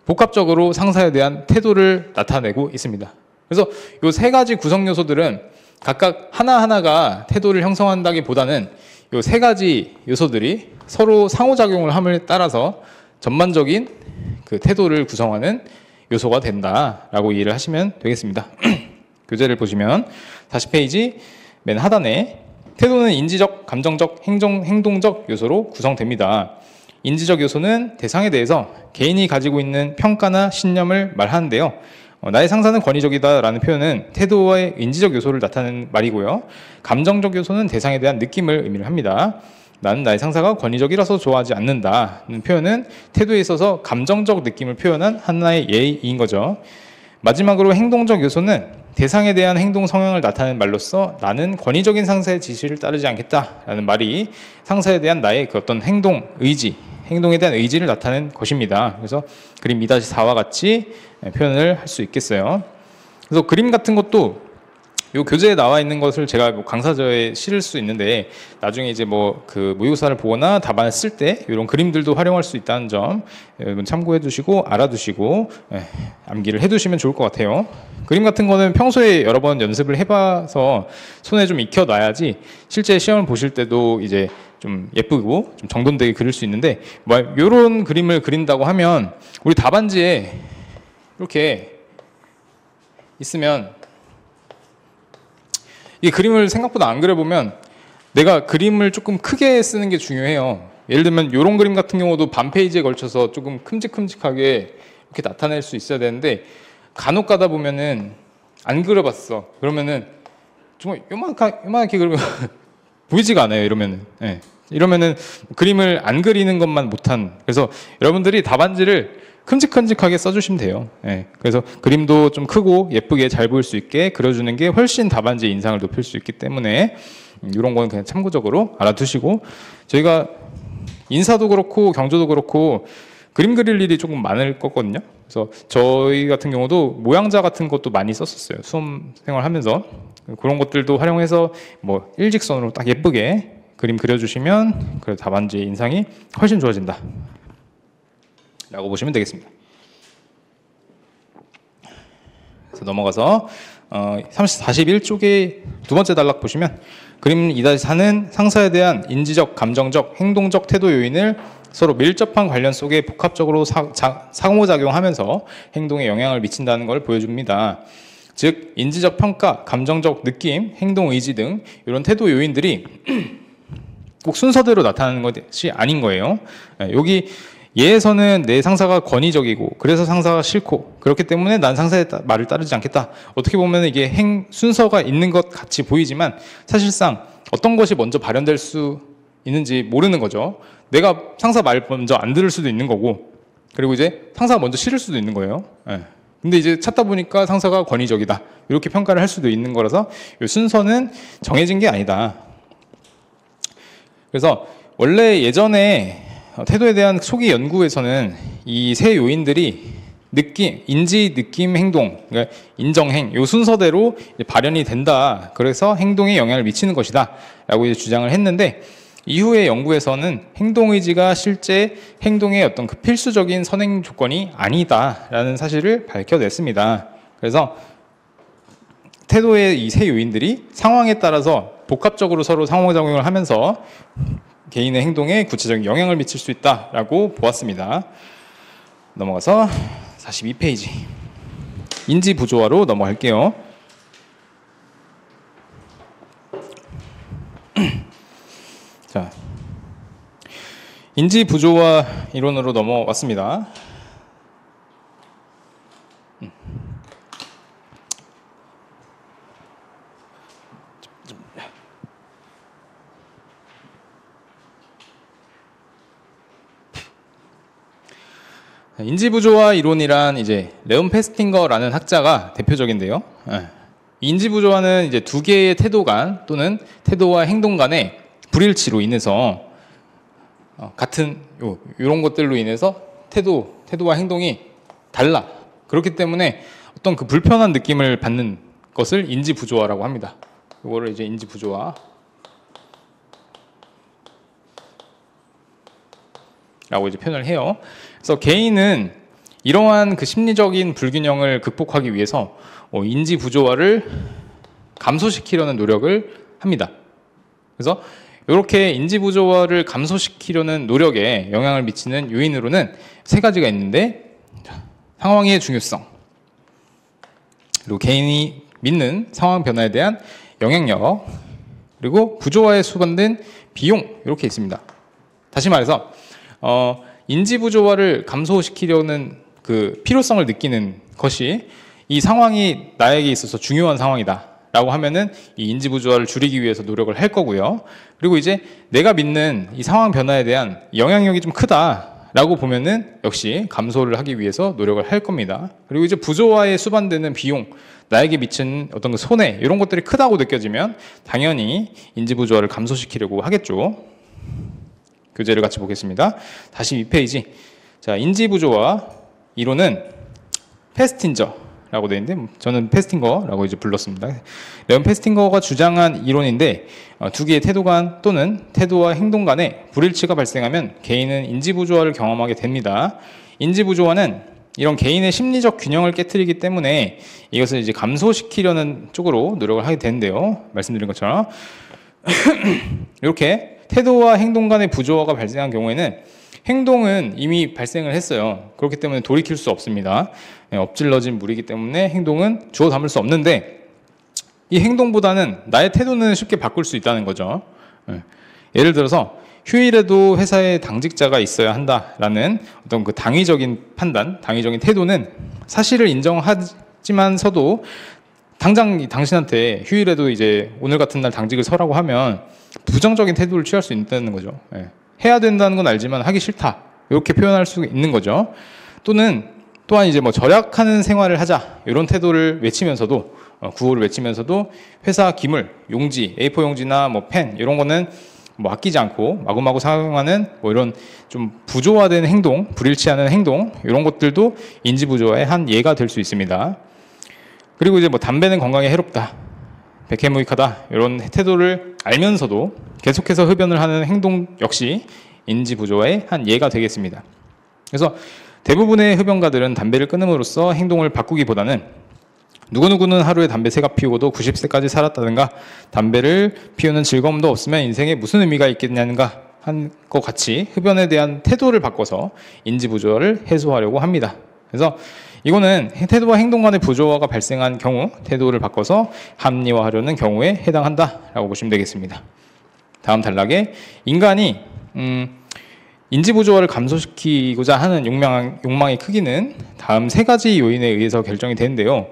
복합적으로 상사에 대한 태도를 나타내고 있습니다. 그래서 이 세 가지 구성 요소들은 각각 하나하나가 태도를 형성한다기보다는 이 세 가지 요소들이 서로 상호작용을 함을 따라서 전반적인 그 태도를 구성하는 요소가 된다라고 이해를 하시면 되겠습니다. 교재를 보시면 40페이지 맨 하단에 태도는 인지적, 감정적, 행동적 요소로 구성됩니다. 인지적 요소는 대상에 대해서 개인이 가지고 있는 평가나 신념을 말하는데요. 나의 상사는 권위적이다라는 표현은 태도와의 인지적 요소를 나타내는 말이고요. 감정적 요소는 대상에 대한 느낌을 의미를 합니다. 나는 나의 상사가 권위적이라서 좋아하지 않는다는 표현은 태도에 있어서 감정적 느낌을 표현한 하나의 예인 거죠. 마지막으로 행동적 요소는 대상에 대한 행동 성향을 나타내는 말로써 나는 권위적인 상사의 지시를 따르지 않겠다라는 말이 상사에 대한 나의 그 어떤 행동에 대한 의지를 나타낸 것입니다. 그래서 그림 2-4와 같이 표현을 할 수 있겠어요. 그래서 그림 같은 것도 요 교재에 나와 있는 것을 제가 뭐 강사저에 실을 수 있는데, 나중에 이제 뭐 그 모의고사를 보거나 답안을 쓸 때 이런 그림들도 활용할 수 있다는 점 여러분 참고해 두시고 알아두시고 암기를 해 두시면 좋을 것 같아요. 그림 같은 거는 평소에 여러 번 연습을 해봐서 손에 좀 익혀놔야지 실제 시험을 보실 때도 이제 좀 예쁘고 좀 정돈되게 그릴 수 있는데, 뭐 이런 그림을 그린다고 하면 우리 답안지에 이렇게 있으면 이 그림을 생각보다 안 그려보면 내가 그림을 조금 크게 쓰는 게 중요해요. 예를 들면 이런 그림 같은 경우도 반 페이지에 걸쳐서 조금 큼직큼직하게 이렇게 나타낼 수 있어야 되는데, 간혹 가다 보면은 안 그려봤어. 그러면은 정말 요만하게 그리면 보이지가 않아요. 이러면은 그림을 안 그리는 것만 못한. 그래서 여러분들이 답안지를 큼직큼직하게 써주시면 돼요. 그래서 그림도 좀 크고 예쁘게 잘 보일 수 있게 그려주는 게 훨씬 답안지의 인상을 높일 수 있기 때문에 이런 거는 그냥 참고적으로 알아두시고, 저희가 인사도 그렇고 경조도 그렇고 그림 그릴 일이 조금 많을 거거든요. 그래서 저희 같은 경우도 모양자 같은 것도 많이 썼었어요. 수험 생활하면서. 그런 것들도 활용해서 뭐 일직선으로 딱 예쁘게 그림 그려주시면 그 답안지의 인상이 훨씬 좋아진다 라고 보시면 되겠습니다. 그래서 넘어가서 41쪽의 두 번째 단락 보시면 그림 2-4는 상사에 대한 인지적, 감정적, 행동적 태도 요인을 서로 밀접한 관련 속에 복합적으로 상호작용하면서 행동에 영향을 미친다는 걸 보여줍니다. 즉 인지적 평가, 감정적 느낌, 행동 의지 등 이런 태도 요인들이 꼭 순서대로 나타나는 것이 아닌 거예요. 여기 예에서는 내 상사가 권위적이고 그래서 상사가 싫고 그렇기 때문에 난 상사의 말을 따르지 않겠다. 어떻게 보면 이게 순서가 있는 것 같이 보이지만 사실상 어떤 것이 먼저 발현될 수 있는지 모르는 거죠. 내가 상사 말 먼저 안 들을 수도 있는 거고 그리고 이제 상사가 먼저 싫을 수도 있는 거예요. 근데 이제 찾다 보니까 상사가 권위적이다. 이렇게 평가를 할 수도 있는 거라서 이 순서는 정해진 게 아니다. 그래서 원래 예전에 태도에 대한 초기 연구에서는 이 세 요인들이 느낌, 인지, 느낌, 행동, 그러니까 인정행, 요 순서대로 발현이 된다. 그래서 행동에 영향을 미치는 것이다. 라고 이제 주장을 했는데 이후의 연구에서는 행동의지가 실제 행동의 어떤 그 필수적인 선행 조건이 아니다라는 사실을 밝혀냈습니다. 그래서 태도의 이 세 요인들이 상황에 따라서 복합적으로 서로 상호작용을 하면서 개인의 행동에 구체적인 영향을 미칠 수 있다라고 보았습니다. 넘어가서 42페이지 인지 부조화로 넘어갈게요. 자, 인지 부조화 이론으로 넘어왔습니다. 인지부조화 이론이란 이제 레온 페스팅거라는 학자가 대표적인데요. 인지부조화는 이제 두 개의 태도 간 또는 태도와 행동 간의 불일치로 인해서 같은 이런 것들로 인해서 태도와 행동이 달라. 그렇기 때문에 어떤 그 불편한 느낌을 받는 것을 인지부조화라고 합니다. 이거를 이제 인지부조화 라고 이제 표현을 해요. 그래서 개인은 이러한 그 심리적인 불균형을 극복하기 위해서 인지 부조화를 감소시키려는 노력을 합니다. 그래서 이렇게 인지 부조화를 감소시키려는 노력에 영향을 미치는 요인으로는 세 가지가 있는데 상황의 중요성, 그리고 개인이 믿는 상황 변화에 대한 영향력, 그리고 부조화에 수반된 비용 이렇게 있습니다. 다시 말해서 인지부조화를 감소시키려는 그 필요성을 느끼는 것이 이 상황이 나에게 있어서 중요한 상황이다 라고 하면은 이 인지부조화를 줄이기 위해서 노력을 할 거고요. 그리고 이제 내가 믿는 이 상황 변화에 대한 영향력이 좀 크다 라고 보면은 역시 감소를 하기 위해서 노력을 할 겁니다. 그리고 이제 부조화에 수반되는 비용, 나에게 미친 어떤 그 손해 이런 것들이 크다고 느껴지면 당연히 인지부조화를 감소시키려고 하겠죠. 교재를 같이 보겠습니다. 다시 2페이지. 자, 인지부조화 이론은 페스틴저라고 되어 있는데 저는 페스팅거라고 이제 불렀습니다. 레온 페스팅거가 주장한 이론인데 두 개의 태도 간 또는 태도와 행동 간에 불일치가 발생하면 개인은 인지부조화를 경험하게 됩니다. 인지부조화는 이런 개인의 심리적 균형을 깨트리기 때문에 이것을 이제 감소시키려는 쪽으로 노력을 하게 되는데요. 말씀드린 것처럼 이렇게 태도와 행동 간의 부조화가 발생한 경우에는 행동은 이미 발생을 했어요. 그렇기 때문에 돌이킬 수 없습니다. 엎질러진 물이기 때문에 행동은 주워 담을 수 없는데 이 행동보다는 나의 태도는 쉽게 바꿀 수 있다는 거죠. 예를 들어서 휴일에도 회사에 당직자가 있어야 한다라는 어떤 그 당위적인 판단, 당위적인 태도는 사실을 인정하지만서도 당장 당신한테 휴일에도 이제 오늘 같은 날 당직을 서라고 하면 부정적인 태도를 취할 수 있다는 거죠. 해야 된다는 건 알지만 하기 싫다. 이렇게 표현할 수 있는 거죠. 또한 이제 뭐 절약하는 생활을 하자. 이런 태도를 외치면서도, 구호를 외치면서도 회사 기물, 용지, A4 용지나 뭐 펜, 이런 거는 뭐 아끼지 않고 마구마구 사용하는 뭐 이런 좀 부조화된 행동, 불일치하는 행동, 이런 것들도 인지부조화의 한 예가 될 수 있습니다. 그리고 이제 뭐 담배는 건강에 해롭다. 백해무익하다 이런 태도를 알면서도 계속해서 흡연을 하는 행동 역시 인지부조화의 한 예가 되겠습니다. 그래서 대부분의 흡연가들은 담배를 끊음으로써 행동을 바꾸기보다는 누구누구는 하루에 담배 3갑 피우고도 90세까지 살았다든가, 담배를 피우는 즐거움도 없으면 인생에 무슨 의미가 있겠냐는가 한 것 같이 흡연에 대한 태도를 바꿔서 인지 부조화를 해소하려고 합니다. 그래서 이거는 태도와 행동 간의 부조화가 발생한 경우 태도를 바꿔서 합리화하려는 경우에 해당한다라고 보시면 되겠습니다. 다음 단락에 인간이 인지 부조화를 감소시키고자 하는 욕망의 크기는 다음 3가지 요인에 의해서 결정이 되는데요.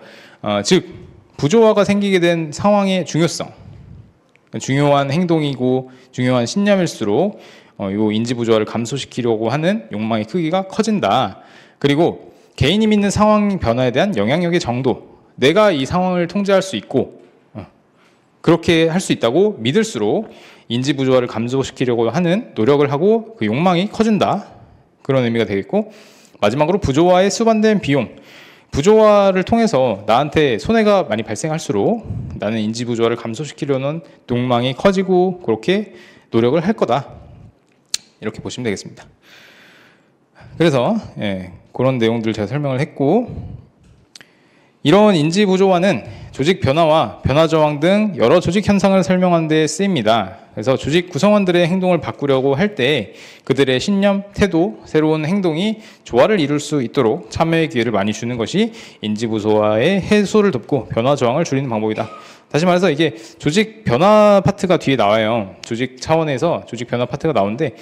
즉 부조화가 생기게 된 상황의 중요성, 중요한 행동이고 중요한 신념일수록 이 인지 부조화를 감소시키려고 하는 욕망의 크기가 커진다. 그리고 개인이 믿는 상황 변화에 대한 영향력의 정도, 내가 이 상황을 통제할 수 있고 그렇게 할 수 있다고 믿을수록 인지 부조화를 감소시키려고 하는 노력을 하고 그 욕망이 커진다. 그런 의미가 되겠고, 마지막으로 부조화의 수반된 비용, 부조화를 통해서 나한테 손해가 많이 발생할수록 나는 인지 부조화를 감소시키려는 욕망이 커지고 그렇게 노력을 할 거다. 이렇게 보시면 되겠습니다. 그래서 그런 내용들을 제가 설명을 했고, 이런 인지 부조화는 조직 변화와 변화 저항 등 여러 조직 현상을 설명하는 데 쓰입니다. 그래서 조직 구성원들의 행동을 바꾸려고 할 때 그들의 신념, 태도, 새로운 행동이 조화를 이룰 수 있도록 참여의 기회를 많이 주는 것이 인지 부조화의 해소를 돕고 변화 저항을 줄이는 방법이다. 다시 말해서 이게 조직 변화 파트가 뒤에 나와요. 조직 차원에서 조직 변화 파트가 나오는데,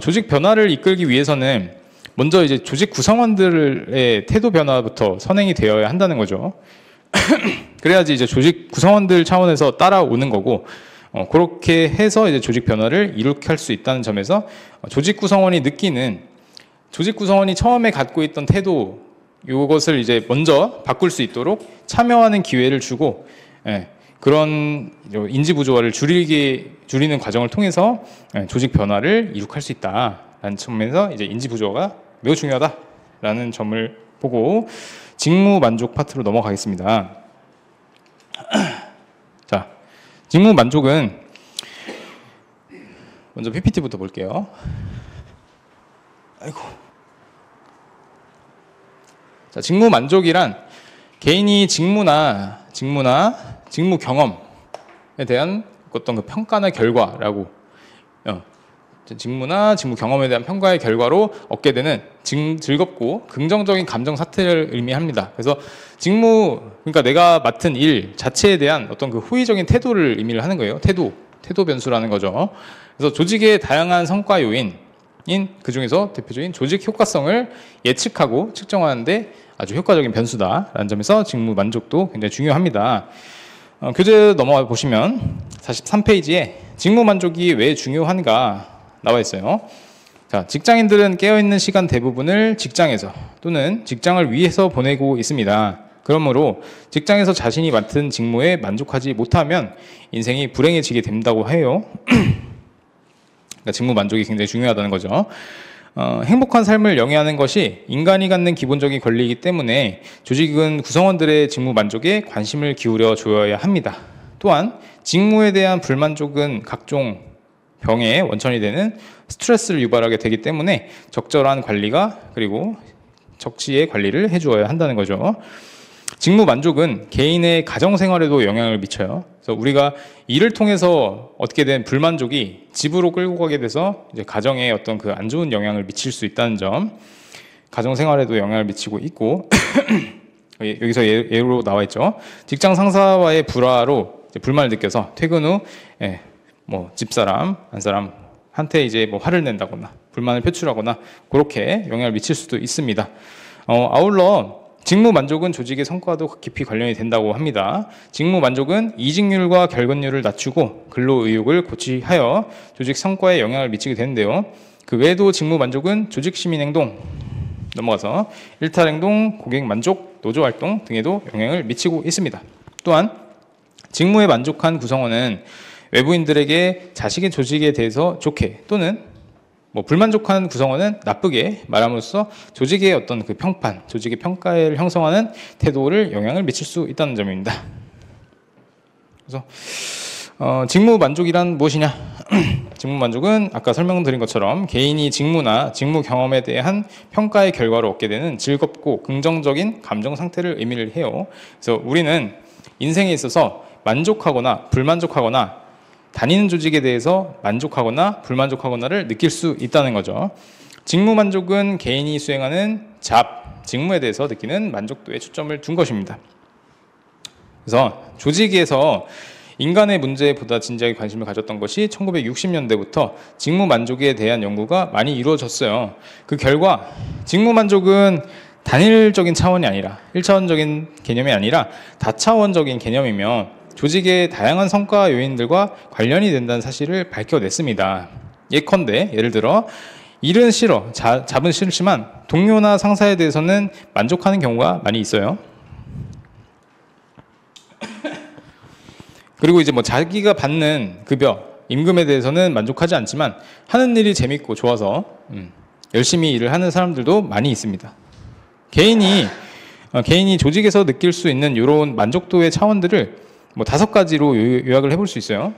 조직 변화를 이끌기 위해서는 먼저 이제 조직 구성원들의 태도 변화부터 선행이 되어야 한다는 거죠. 그래야지 이제 조직 구성원들 차원에서 따라오는 거고, 그렇게 해서 이제 조직 변화를 이룩 할 수 있다는 점에서 조직 구성원이 느끼는, 조직 구성원이 처음에 갖고 있던 태도, 이것을 이제 먼저 바꿀 수 있도록 참여하는 기회를 주고, 그런 인지 부조화를 줄이는 과정을 통해서 조직 변화를 이룩할 수 있다라는 측면에서 이제 인지 부조화가 매우 중요하다라는 점을 보고 직무 만족 파트로 넘어가겠습니다. 자, 직무 만족은 먼저 PPT부터 볼게요. 아이고. 자, 직무 만족이란 개인이 직무나 직무 경험에 대한 어떤 그 평가나 결과라고, 직무나 직무 경험에 대한 평가의 결과로 얻게 되는 즐겁고 긍정적인 감정 사태를 의미합니다. 그래서 그러니까 내가 맡은 일 자체에 대한 어떤 그 호의적인 태도를 의미를 하는 거예요. 태도 변수라는 거죠. 그래서 조직의 다양한 성과 요인인 그 중에서 대표적인 조직 효과성을 예측하고 측정하는데 아주 효과적인 변수다라는 점에서 직무 만족도 굉장히 중요합니다. 교재 넘어가 보시면 43페이지에 직무 만족이 왜 중요한가 나와 있어요. 자, 직장인들은 깨어있는 시간 대부분을 직장에서 또는 직장을 위해서 보내고 있습니다. 그러므로 직장에서 자신이 맡은 직무에 만족하지 못하면 인생이 불행해지게 된다고 해요. 그러니까 직무 만족이 굉장히 중요하다는 거죠. 행복한 삶을 영위하는 것이 인간이 갖는 기본적인 권리이기 때문에 조직은 구성원들의 직무 만족에 관심을 기울여 줘야 합니다. 또한 직무에 대한 불만족은 각종 병의 원천이 되는 스트레스를 유발하게 되기 때문에 적절한 관리가 그리고 적시의 관리를 해주어야 한다는 거죠. 직무 만족은 개인의 가정 생활에도 영향을 미쳐요. 그래서 우리가 일을 통해서 얻게 된 불만족이 집으로 끌고 가게 돼서 이제 가정에 어떤 그 안 좋은 영향을 미칠 수 있다는 점, 가정 생활에도 영향을 미치고 있고 여기서 예로 나와 있죠. 직장 상사와의 불화로 불만을 느껴서 퇴근 후 뭐 집사람, 안사람한테 이제 뭐 화를 낸다거나 불만을 표출하거나 그렇게 영향을 미칠 수도 있습니다. 아울러 직무 만족은 조직의 성과도 깊이 관련이 된다고 합니다. 직무 만족은 이직률과 결근율을 낮추고 근로 의욕을 고취하여 조직 성과에 영향을 미치게 되는데요. 그 외에도 직무 만족은 조직 시민 행동, 넘어가서 일탈 행동, 고객 만족, 노조 활동 등에도 영향을 미치고 있습니다. 또한 직무에 만족한 구성원은 외부인들에게 자식의 조직에 대해서 좋게 또는 뭐 불만족한 구성원은 나쁘게 말함으로써 조직의 어떤 그 평판, 조직의 평가를 형성하는 태도를 영향을 미칠 수 있다는 점입니다. 그래서 직무 만족이란 무엇이냐? 직무 만족은 아까 설명드린 것처럼 개인이 직무나 직무 경험에 대한 평가의 결과로 얻게 되는 즐겁고 긍정적인 감정 상태를 의미를 해요. 그래서 우리는 인생에 있어서 만족하거나 불만족하거나 다니는 조직에 대해서 만족하거나 불만족하거나를 느낄 수 있다는 거죠. 직무 만족은 개인이 수행하는 직무에 대해서 느끼는 만족도에 초점을 둔 것입니다. 그래서 조직에서 인간의 문제보다 진지하게 관심을 가졌던 것이 1960년대부터 직무 만족에 대한 연구가 많이 이루어졌어요. 그 결과 직무 만족은 단일적인 차원이 아니라 1차원적인 개념이 아니라 다차원적인 개념이며 조직의 다양한 성과 요인들과 관련이 된다는 사실을 밝혀냈습니다. 예컨대 예를 들어 일은 싫어, 잡은 싫지만 동료나 상사에 대해서는 만족하는 경우가 많이 있어요. 그리고 이제 뭐 자기가 받는 급여, 임금에 대해서는 만족하지 않지만 하는 일이 재밌고 좋아서 열심히 일을 하는 사람들도 많이 있습니다. 개인이 조직에서 느낄 수 있는 이런 만족도의 차원들을 뭐 5가지로 요약을 해볼 수 있어요.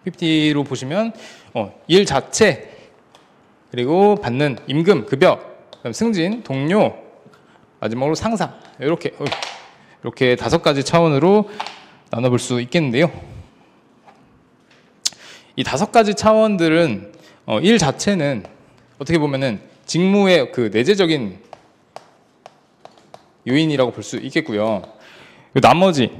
PPT로 보시면 일 자체, 그리고 받는 임금, 급여, 그다음 승진, 동료, 마지막으로 상사, 이렇게 5가지 차원으로 나눠볼 수 있겠는데요. 이 5가지 차원들은 일 자체는 어떻게 보면은 직무의 그 내재적인 요인이라고 볼 수 있겠고요. 나머지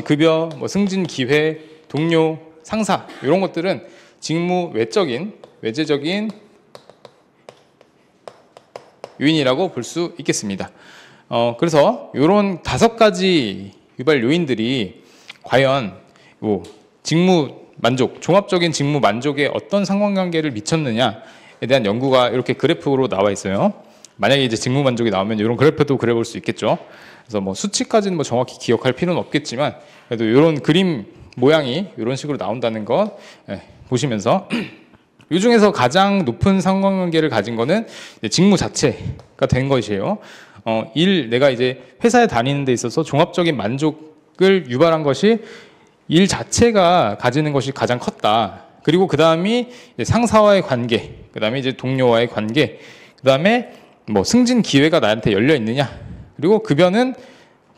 급여, 뭐 승진 기회, 동료, 상사 이런 것들은 직무 외재적인 요인이라고 볼 수 있겠습니다. 그래서 이런 5가지 유발 요인들이 과연 직무 만족, 종합적인 직무 만족에 어떤 상관관계를 미쳤느냐에 대한 연구가 이렇게 그래프로 나와 있어요. 만약에 이제 직무 만족이 나오면 이런 그래프도 그려볼 수 있겠죠. 그래서 뭐 수치까지는 뭐 정확히 기억할 필요는 없겠지만 그래도 이런 그림 모양이 이런 식으로 나온다는 거 보시면서 이 중에서 가장 높은 상관관계를 가진 거는 직무 자체가 된 것이에요. 내가 이제 회사에 다니는 데 있어서 종합적인 만족을 유발한 것이 일 자체가 가지는 것이 가장 컸다. 그리고 그 다음이 상사와의 관계, 그 다음에 이제 동료와의 관계, 그 다음에 뭐 승진 기회가 나한테 열려 있느냐, 그리고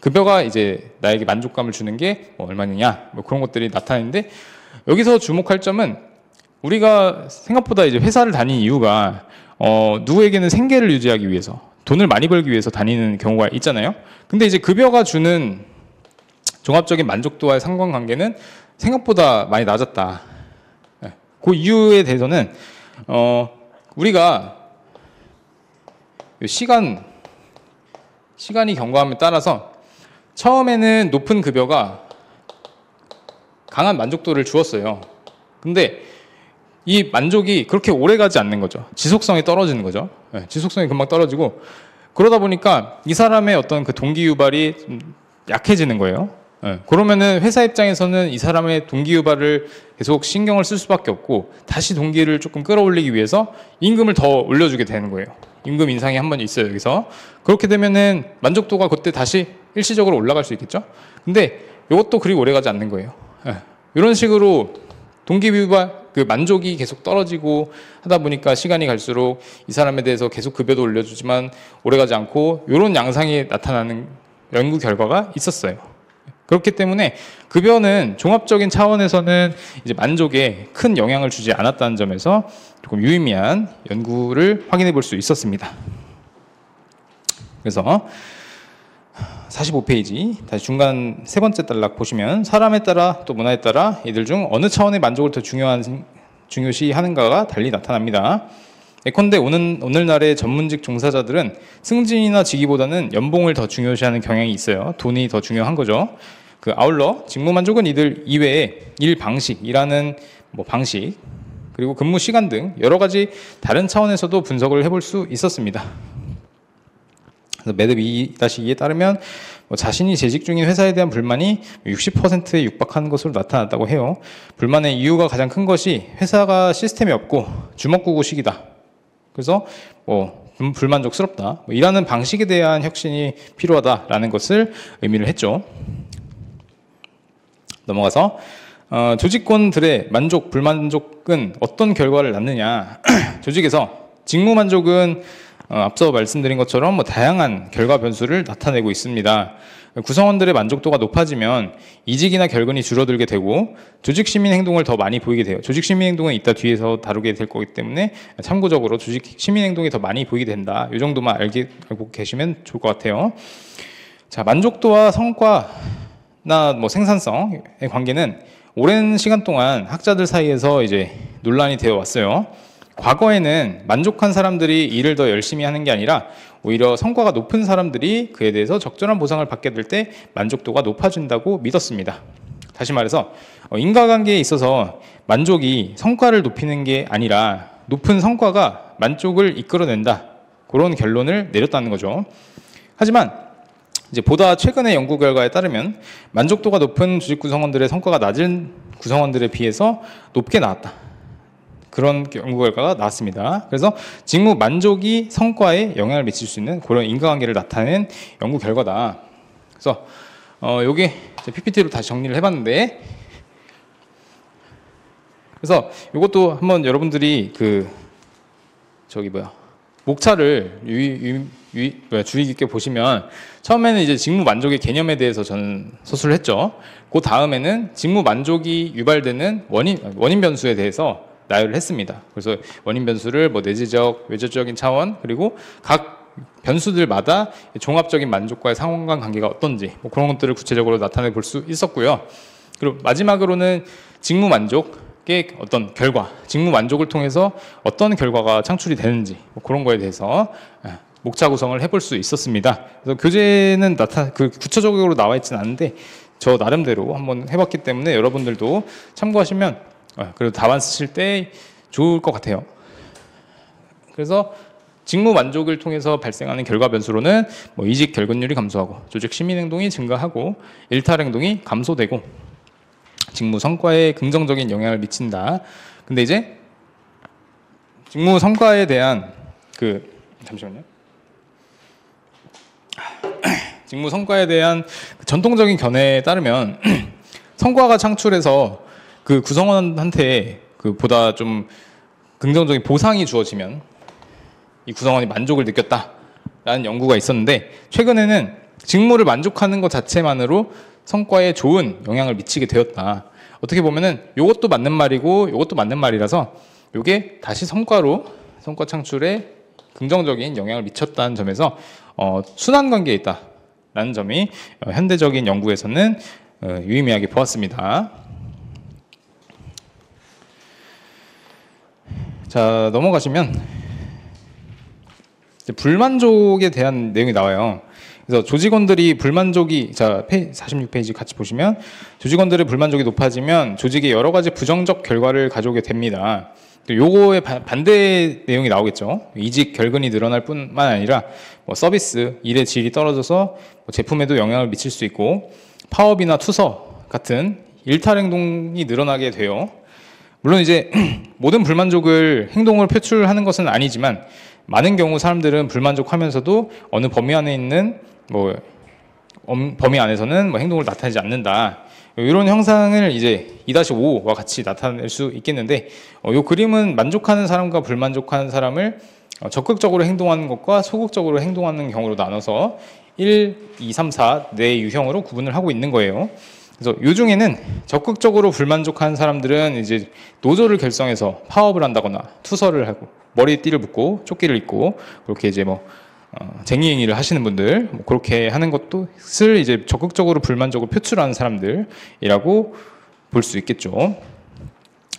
급여가 이제 나에게 만족감을 주는 게 뭐 얼마느냐, 뭐 그런 것들이 나타나는데 여기서 주목할 점은 우리가 생각보다 이제 회사를 다니는 이유가 누구에게는 생계를 유지하기 위해서, 돈을 많이 벌기 위해서 다니는 경우가 있잖아요. 근데 이제 급여가 주는 종합적인 만족도와의 상관관계는 생각보다 많이 낮았다. 그 이유에 대해서는 우리가 시간이 경과함에 따라서 처음에는 높은 급여가 강한 만족도를 주었어요. 근데 이 만족이 그렇게 오래 가지 않는 거죠. 지속성이 떨어지는 거죠. 지속성이 금방 떨어지고 그러다 보니까 이 사람의 어떤 그 동기 유발이 좀 약해지는 거예요. 그러면은 회사 입장에서는 이 사람의 동기 유발을 계속 신경을 쓸 수밖에 없고 다시 동기를 조금 끌어올리기 위해서 임금을 더 올려주게 되는 거예요. 임금 인상이 한 번 있어요, 여기서. 그렇게 되면은 만족도가 그때 다시 일시적으로 올라갈 수 있겠죠? 근데 이것도 그리 오래 가지 않는 거예요. 이런 식으로 동기 유발, 그 만족이 계속 떨어지고 하다 보니까 시간이 갈수록 이 사람에 대해서 계속 급여도 올려주지만 오래 가지 않고 이런 양상이 나타나는 연구 결과가 있었어요. 그렇기 때문에 급여는 종합적인 차원에서는 이제 만족에 큰 영향을 주지 않았다는 점에서 조금 유의미한 연구를 확인해 볼 수 있었습니다. 그래서 45페이지 다시 중간 3번째 단락 보시면 사람에 따라 또 문화에 따라 이들 중 어느 차원의 만족을 더 중요시 하는가가 달리 나타납니다. 예컨대 오늘날의 전문직 종사자들은 승진이나 직위보다는 연봉을 더 중요시하는 경향이 있어요. 돈이 더 중요한 거죠. 아울러 직무 만족은 이들 이외에 일 방식, 일하는 뭐 방식, 그리고 근무 시간 등 여러 가지 다른 차원에서도 분석을 해볼 수 있었습니다. 그래서 매듭 2-2에 따르면 자신이 재직 중인 회사에 대한 불만이 60%에 육박하는 것으로 나타났다고 해요. 불만의 이유가 가장 큰 것이 회사가 시스템이 없고 주먹구구식이다. 그래서 불만족스럽다. 뭐 일하는 방식에 대한 혁신이 필요하다라는 것을 의미를 했죠. 넘어가서 조직원들의 만족, 불만족은 어떤 결과를 낳느냐. 조직에서 직무 만족은 앞서 말씀드린 것처럼 뭐 다양한 결과 변수를 나타내고 있습니다. 구성원들의 만족도가 높아지면 이직이나 결근이 줄어들게 되고 조직 시민 행동을 더 많이 보이게 돼요. 조직 시민 행동은 이따 뒤에서 다루게 될 거기 때문에 참고적으로 조직 시민 행동이 더 많이 보이게 된다. 이 정도만 알고 계시면 좋을 것 같아요. 자, 만족도와 성과나 뭐 생산성의 관계는 오랜 시간 동안 학자들 사이에서 이제 논란이 되어 왔어요. 과거에는 만족한 사람들이 일을 더 열심히 하는 게 아니라 오히려 성과가 높은 사람들이 그에 대해서 적절한 보상을 받게 될 때 만족도가 높아진다고 믿었습니다. 다시 말해서 인과관계에 있어서 만족이 성과를 높이는 게 아니라 높은 성과가 만족을 이끌어낸다. 그런 결론을 내렸다는 거죠. 하지만 이제 보다 최근의 연구 결과에 따르면 만족도가 높은 조직 구성원들의 성과가 낮은 구성원들에 비해서 높게 나왔다. 그런 연구 결과가 나왔습니다. 그래서 직무 만족이 성과에 영향을 미칠 수 있는 그런 인과관계를 나타낸 연구 결과다. 그래서 요게 PPT로 다시 정리를 해봤는데, 그래서 이것도 한번 여러분들이 목차를 주의 깊게 보시면 처음에는 이제 직무 만족의 개념에 대해서 저는 서술을 했죠. 그 다음에는 직무 만족이 유발되는 원인 변수에 대해서 나열을 했습니다. 그래서 원인 변수를 뭐 내재적, 외적적인 차원, 그리고 각 변수들마다 종합적인 만족과의 상호간 관계가 어떤지 뭐 그런 것들을 구체적으로 나타내 볼 수 있었고요. 그리고 마지막으로는 직무 만족의 어떤 결과, 직무 만족을 통해서 어떤 결과가 창출이 되는지 뭐 그런 거에 대해서 목차 구성을 해볼 수 있었습니다. 그래서 교재는 구체적으로 나와 있지는 않은데 저 나름대로 한번 해봤기 때문에 여러분들도 참고하시면 그리고 답안 쓰실 때 좋을 것 같아요. 그래서 직무 만족을 통해서 발생하는 결과 변수로는 뭐 이직 결근율이 감소하고 조직 시민 행동이 증가하고 일탈 행동이 감소되고 직무 성과에 긍정적인 영향을 미친다. 근데 이제 직무 성과에 대한 잠시만요. 직무 성과에 대한 전통적인 견해에 따르면 성과가 창출해서 그 구성원한테 보다 좀 긍정적인 보상이 주어지면 이 구성원이 만족을 느꼈다라는 연구가 있었는데, 최근에는 직무를 만족하는 것 자체만으로 성과에 좋은 영향을 미치게 되었다. 어떻게 보면은 이것도 맞는 말이고 이것도 맞는 말이라서 이게 다시 성과 창출에 긍정적인 영향을 미쳤다는 점에서 순환 관계에 있다라는 점이 현대적인 연구에서는 유의미하게 보았습니다. 자, 넘어가시면 불만족에 대한 내용이 나와요. 그래서 조직원들이 불만족이 46페이지 같이 보시면 조직원들의 불만족이 높아지면 조직에 여러 가지 부정적 결과를 가져오게 됩니다. 요거의 반대 내용이 나오겠죠. 이직 결근이 늘어날 뿐만 아니라 뭐 서비스, 일의 질이 떨어져서 뭐 제품에도 영향을 미칠 수 있고 파업이나 투서 같은 일탈 행동이 늘어나게 돼요. 물론 이제 모든 불만족을 행동으로 표출하는 것은 아니지만 많은 경우 사람들은 불만족하면서도 어느 범위 안에 있는 범위 안에서는 행동을 나타내지 않는다. 이런 형상을 이제 2-5와 같이 나타낼 수 있겠는데, 이 그림은 만족하는 사람과 불만족하는 사람을 적극적으로 행동하는 것과 소극적으로 행동하는 경우로 나눠서 1, 2, 3, 4 네 유형으로 구분을 하고 있는 거예요. 그래서 이 중에는 적극적으로 불만족한 사람들은 이제 노조를 결성해서 파업을 한다거나 투서를 하고 머리띠를 묶고 조끼를 입고 그렇게 이제 쟁의행위를 하시는 분들 그렇게 하는 것을 이제 적극적으로 불만족을 표출하는 사람들이라고 볼 수 있겠죠.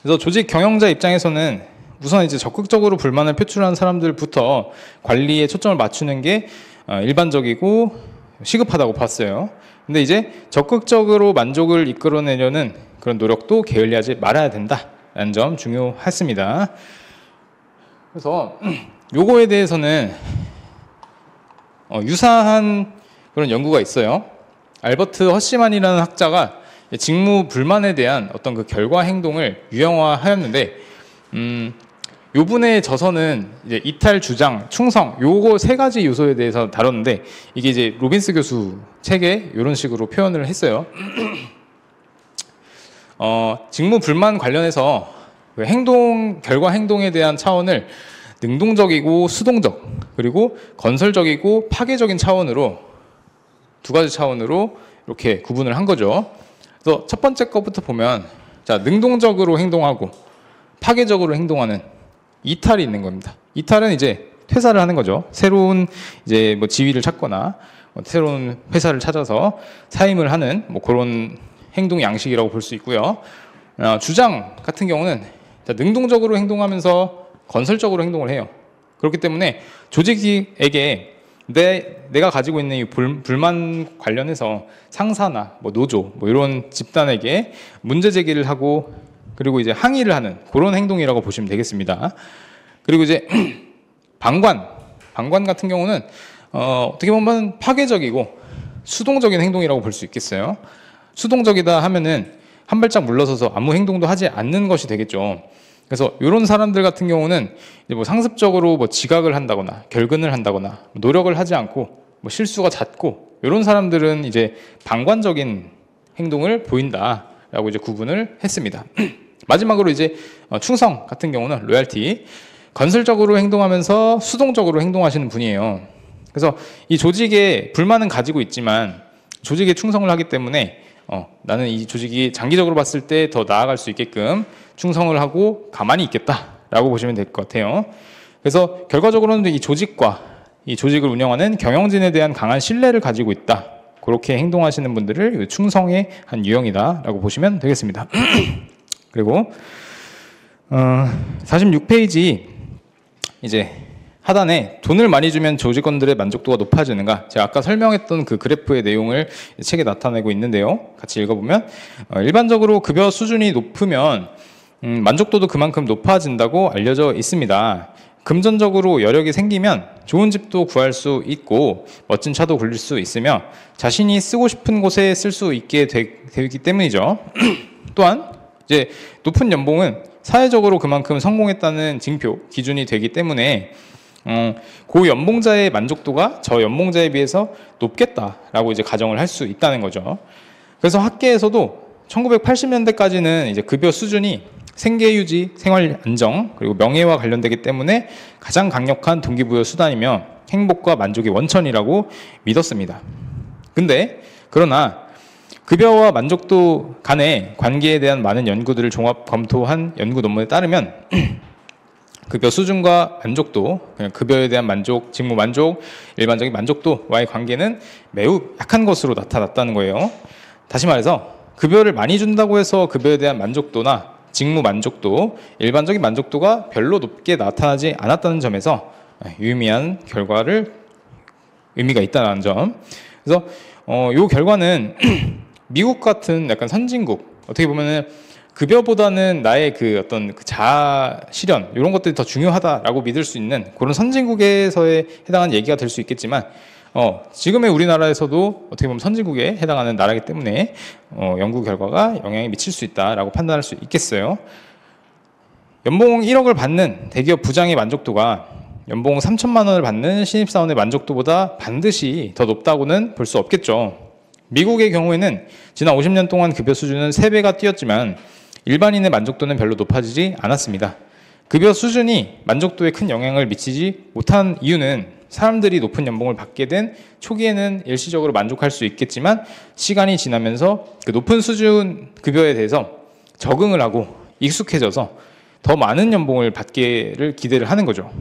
그래서 조직 경영자 입장에서는 우선 이제 적극적으로 불만을 표출하는 사람들부터 관리에 초점을 맞추는 게 일반적이고 시급하다고 봤어요. 근데 이제 적극적으로 만족을 이끌어내려는 그런 노력도 게을리하지 말아야 된다라는 점 중요했습니다. 그래서 요거에 대해서는 유사한 그런 연구가 있어요. 알버트 허시만이라는 학자가 직무 불만에 대한 어떤 그 결과 행동을 유형화하였는데 요분의 저서는 이제 이탈, 주장, 충성 요거 세 가지 요소에 대해서 다뤘는데 이게 이제 로빈스 교수 책에 이런 식으로 표현을 했어요. 직무 불만 관련해서 결과 행동에 대한 차원을 능동적이고 수동적 그리고 건설적이고 파괴적인 차원으로 두 가지 차원으로 이렇게 구분을 한 거죠. 그래서 첫 번째 것부터 보면 자, 능동적으로 행동하고 파괴적으로 행동하는 이탈이 있는 겁니다. 이탈은 이제 퇴사를 하는 거죠. 새로운 이제 뭐 지위를 찾거나 새로운 회사를 찾아서 사임을 하는 뭐 그런 행동 양식이라고 볼 수 있고요. 주장 같은 경우는 자, 능동적으로 행동하면서 건설적으로 행동을 해요. 그렇기 때문에 조직에게 내가 가지고 있는 이 불만 관련해서 상사나 뭐 노조 뭐 이런 집단에게 문제 제기를 하고 그리고 이제 항의를 하는 그런 행동이라고 보시면 되겠습니다. 그리고 이제 방관 같은 경우는 어떻게 보면 파괴적이고 수동적인 행동이라고 볼 수 있겠어요. 수동적이다 하면은 한 발짝 물러서서 아무 행동도 하지 않는 것이 되겠죠. 그래서 이런 사람들 같은 경우는 이제 뭐 상습적으로 뭐 지각을 한다거나 결근을 한다거나 노력을 하지 않고 뭐 실수가 잦고 이런 사람들은 이제 방관적인 행동을 보인다라고 이제 구분을 했습니다. 마지막으로 이제 충성 같은 경우는 로얄티 건설적으로 행동하면서 수동적으로 행동하시는 분이에요. 그래서 이 조직에 불만은 가지고 있지만 조직에 충성을 하기 때문에 나는 이 조직이 장기적으로 봤을 때 더 나아갈 수 있게끔 충성을 하고 가만히 있겠다라고 보시면 될 것 같아요. 그래서 결과적으로는 이 조직과 이 조직을 운영하는 경영진에 대한 강한 신뢰를 가지고 있다. 그렇게 행동하시는 분들을 충성의 한 유형이다라고 보시면 되겠습니다. 그리고 46페이지 이제 하단에 돈을 많이 주면 조직원들의 만족도가 높아지는가? 제가 아까 설명했던 그 그래프의 내용을 책에 나타내고 있는데요. 같이 읽어보면 일반적으로 급여 수준이 높으면 만족도도 그만큼 높아진다고 알려져 있습니다. 금전적으로 여력이 생기면 좋은 집도 구할 수 있고 멋진 차도 굴릴 수 있으며 자신이 쓰고 싶은 곳에 쓸 수 있게 되기 때문이죠. 또한 이제 높은 연봉은 사회적으로 그만큼 성공했다는 징표, 기준이 되기 때문에 고 연봉자의 만족도가 저 연봉자에 비해서 높겠다라고 이제 가정을 할 수 있다는 거죠. 그래서 학계에서도 1980년대까지는 이제 급여 수준이 생계 유지, 생활 안정, 그리고 명예와 관련되기 때문에 가장 강력한 동기부여 수단이며 행복과 만족의 원천이라고 믿었습니다. 그러나 급여와 만족도 간의 관계에 대한 많은 연구들을 종합 검토한 연구 논문에 따르면 급여 수준과 만족도, 급여에 대한 만족, 직무 만족, 일반적인 만족도와의 관계는 매우 약한 것으로 나타났다는 거예요. 다시 말해서 급여를 많이 준다고 해서 급여에 대한 만족도나 직무 만족도, 일반적인 만족도가 별로 높게 나타나지 않았다는 점에서 유의미한 의미가 있다는 점. 그래서 이 결과는 미국 같은 약간 선진국, 어떻게 보면은 급여보다는 나의 그 어떤 자아 실현 이런 것들이 더 중요하다라고 믿을 수 있는 그런 선진국에서에 해당하는 얘기가 될 수 있겠지만 지금의 우리나라에서도 어떻게 보면 선진국에 해당하는 나라이기 때문에 연구 결과가 영향이 미칠 수 있다라고 판단할 수 있겠어요. 연봉 1억을 받는 대기업 부장의 만족도가 연봉 3천만 원을 받는 신입사원의 만족도보다 반드시 더 높다고는 볼 수 없겠죠. 미국의 경우에는 지난 50년 동안 급여 수준은 3배가 뛰었지만 일반인의 만족도는 별로 높아지지 않았습니다. 급여 수준이 만족도에 큰 영향을 미치지 못한 이유는 사람들이 높은 연봉을 받게 된 초기에는 일시적으로 만족할 수 있겠지만 시간이 지나면서 그 높은 수준 급여에 대해서 적응을 하고 익숙해져서 더 많은 연봉을 받기를 기대를 하는 거죠.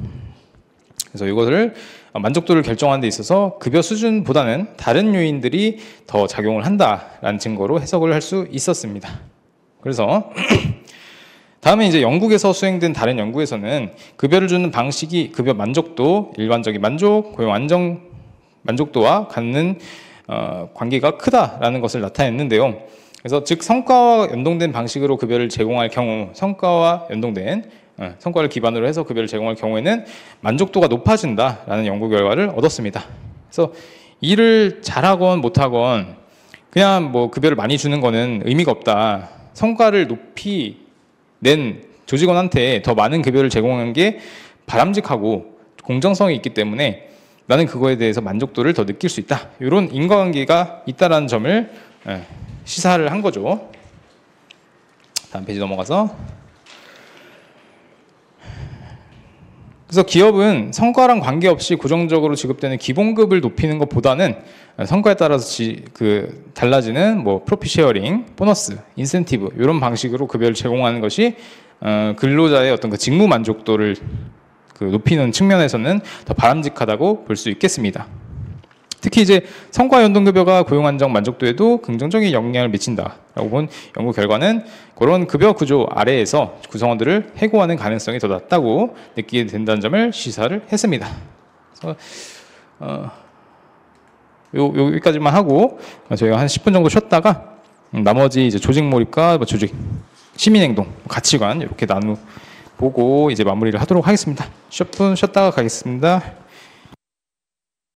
그래서 이것을 만족도를 결정하는 데 있어서 급여 수준보다는 다른 요인들이 더 작용을 한다라는 증거로 해석을 할 수 있었습니다. 그래서 다음에 이제 영국에서 수행된 다른 연구에서는 급여를 주는 방식이 급여 만족도, 일반적인 만족, 고용 안정 만족도와 갖는 관계가 크다라는 것을 나타냈는데요. 그래서 즉 성과와 연동된 방식으로 급여를 제공할 경우, 성과를 기반으로 해서 급여를 제공할 경우에는 만족도가 높아진다라는 연구 결과를 얻었습니다. 그래서 일을 잘하건 못하건 그냥 뭐 급여를 많이 주는 거는 의미가 없다. 성과를 높이 낸 조직원한테 더 많은 급여를 제공하는 게 바람직하고 공정성이 있기 때문에 나는 그거에 대해서 만족도를 더 느낄 수 있다. 이런 인과관계가 있다라는 점을 시사를 한 거죠. 다음 페이지 넘어가서. 그래서 기업은 성과랑 관계없이 고정적으로 지급되는 기본급을 높이는 것보다는 성과에 따라서 달라지는 뭐 프로핏 쉐어링, 보너스, 인센티브 이런 방식으로 급여를 제공하는 것이 근로자의 어떤 그 직무 만족도를 높이는 측면에서는 더 바람직하다고 볼 수 있겠습니다. 특히 이제 성과 연동급여가 고용 안정 만족도에도 긍정적인 영향을 미친다라고 본 연구 결과는 그런 급여 구조 아래에서 구성원들을 해고하는 가능성이 더 낮다고 느끼게 된다는 점을 시사를 했습니다. 그래서 여기까지만 하고 저희가 한 10분 정도 쉬었다가 나머지 이제 조직 몰입과 조직 시민행동, 가치관 이렇게 나누고 이제 마무리를 하도록 하겠습니다. 10분 쉬었다가 가겠습니다.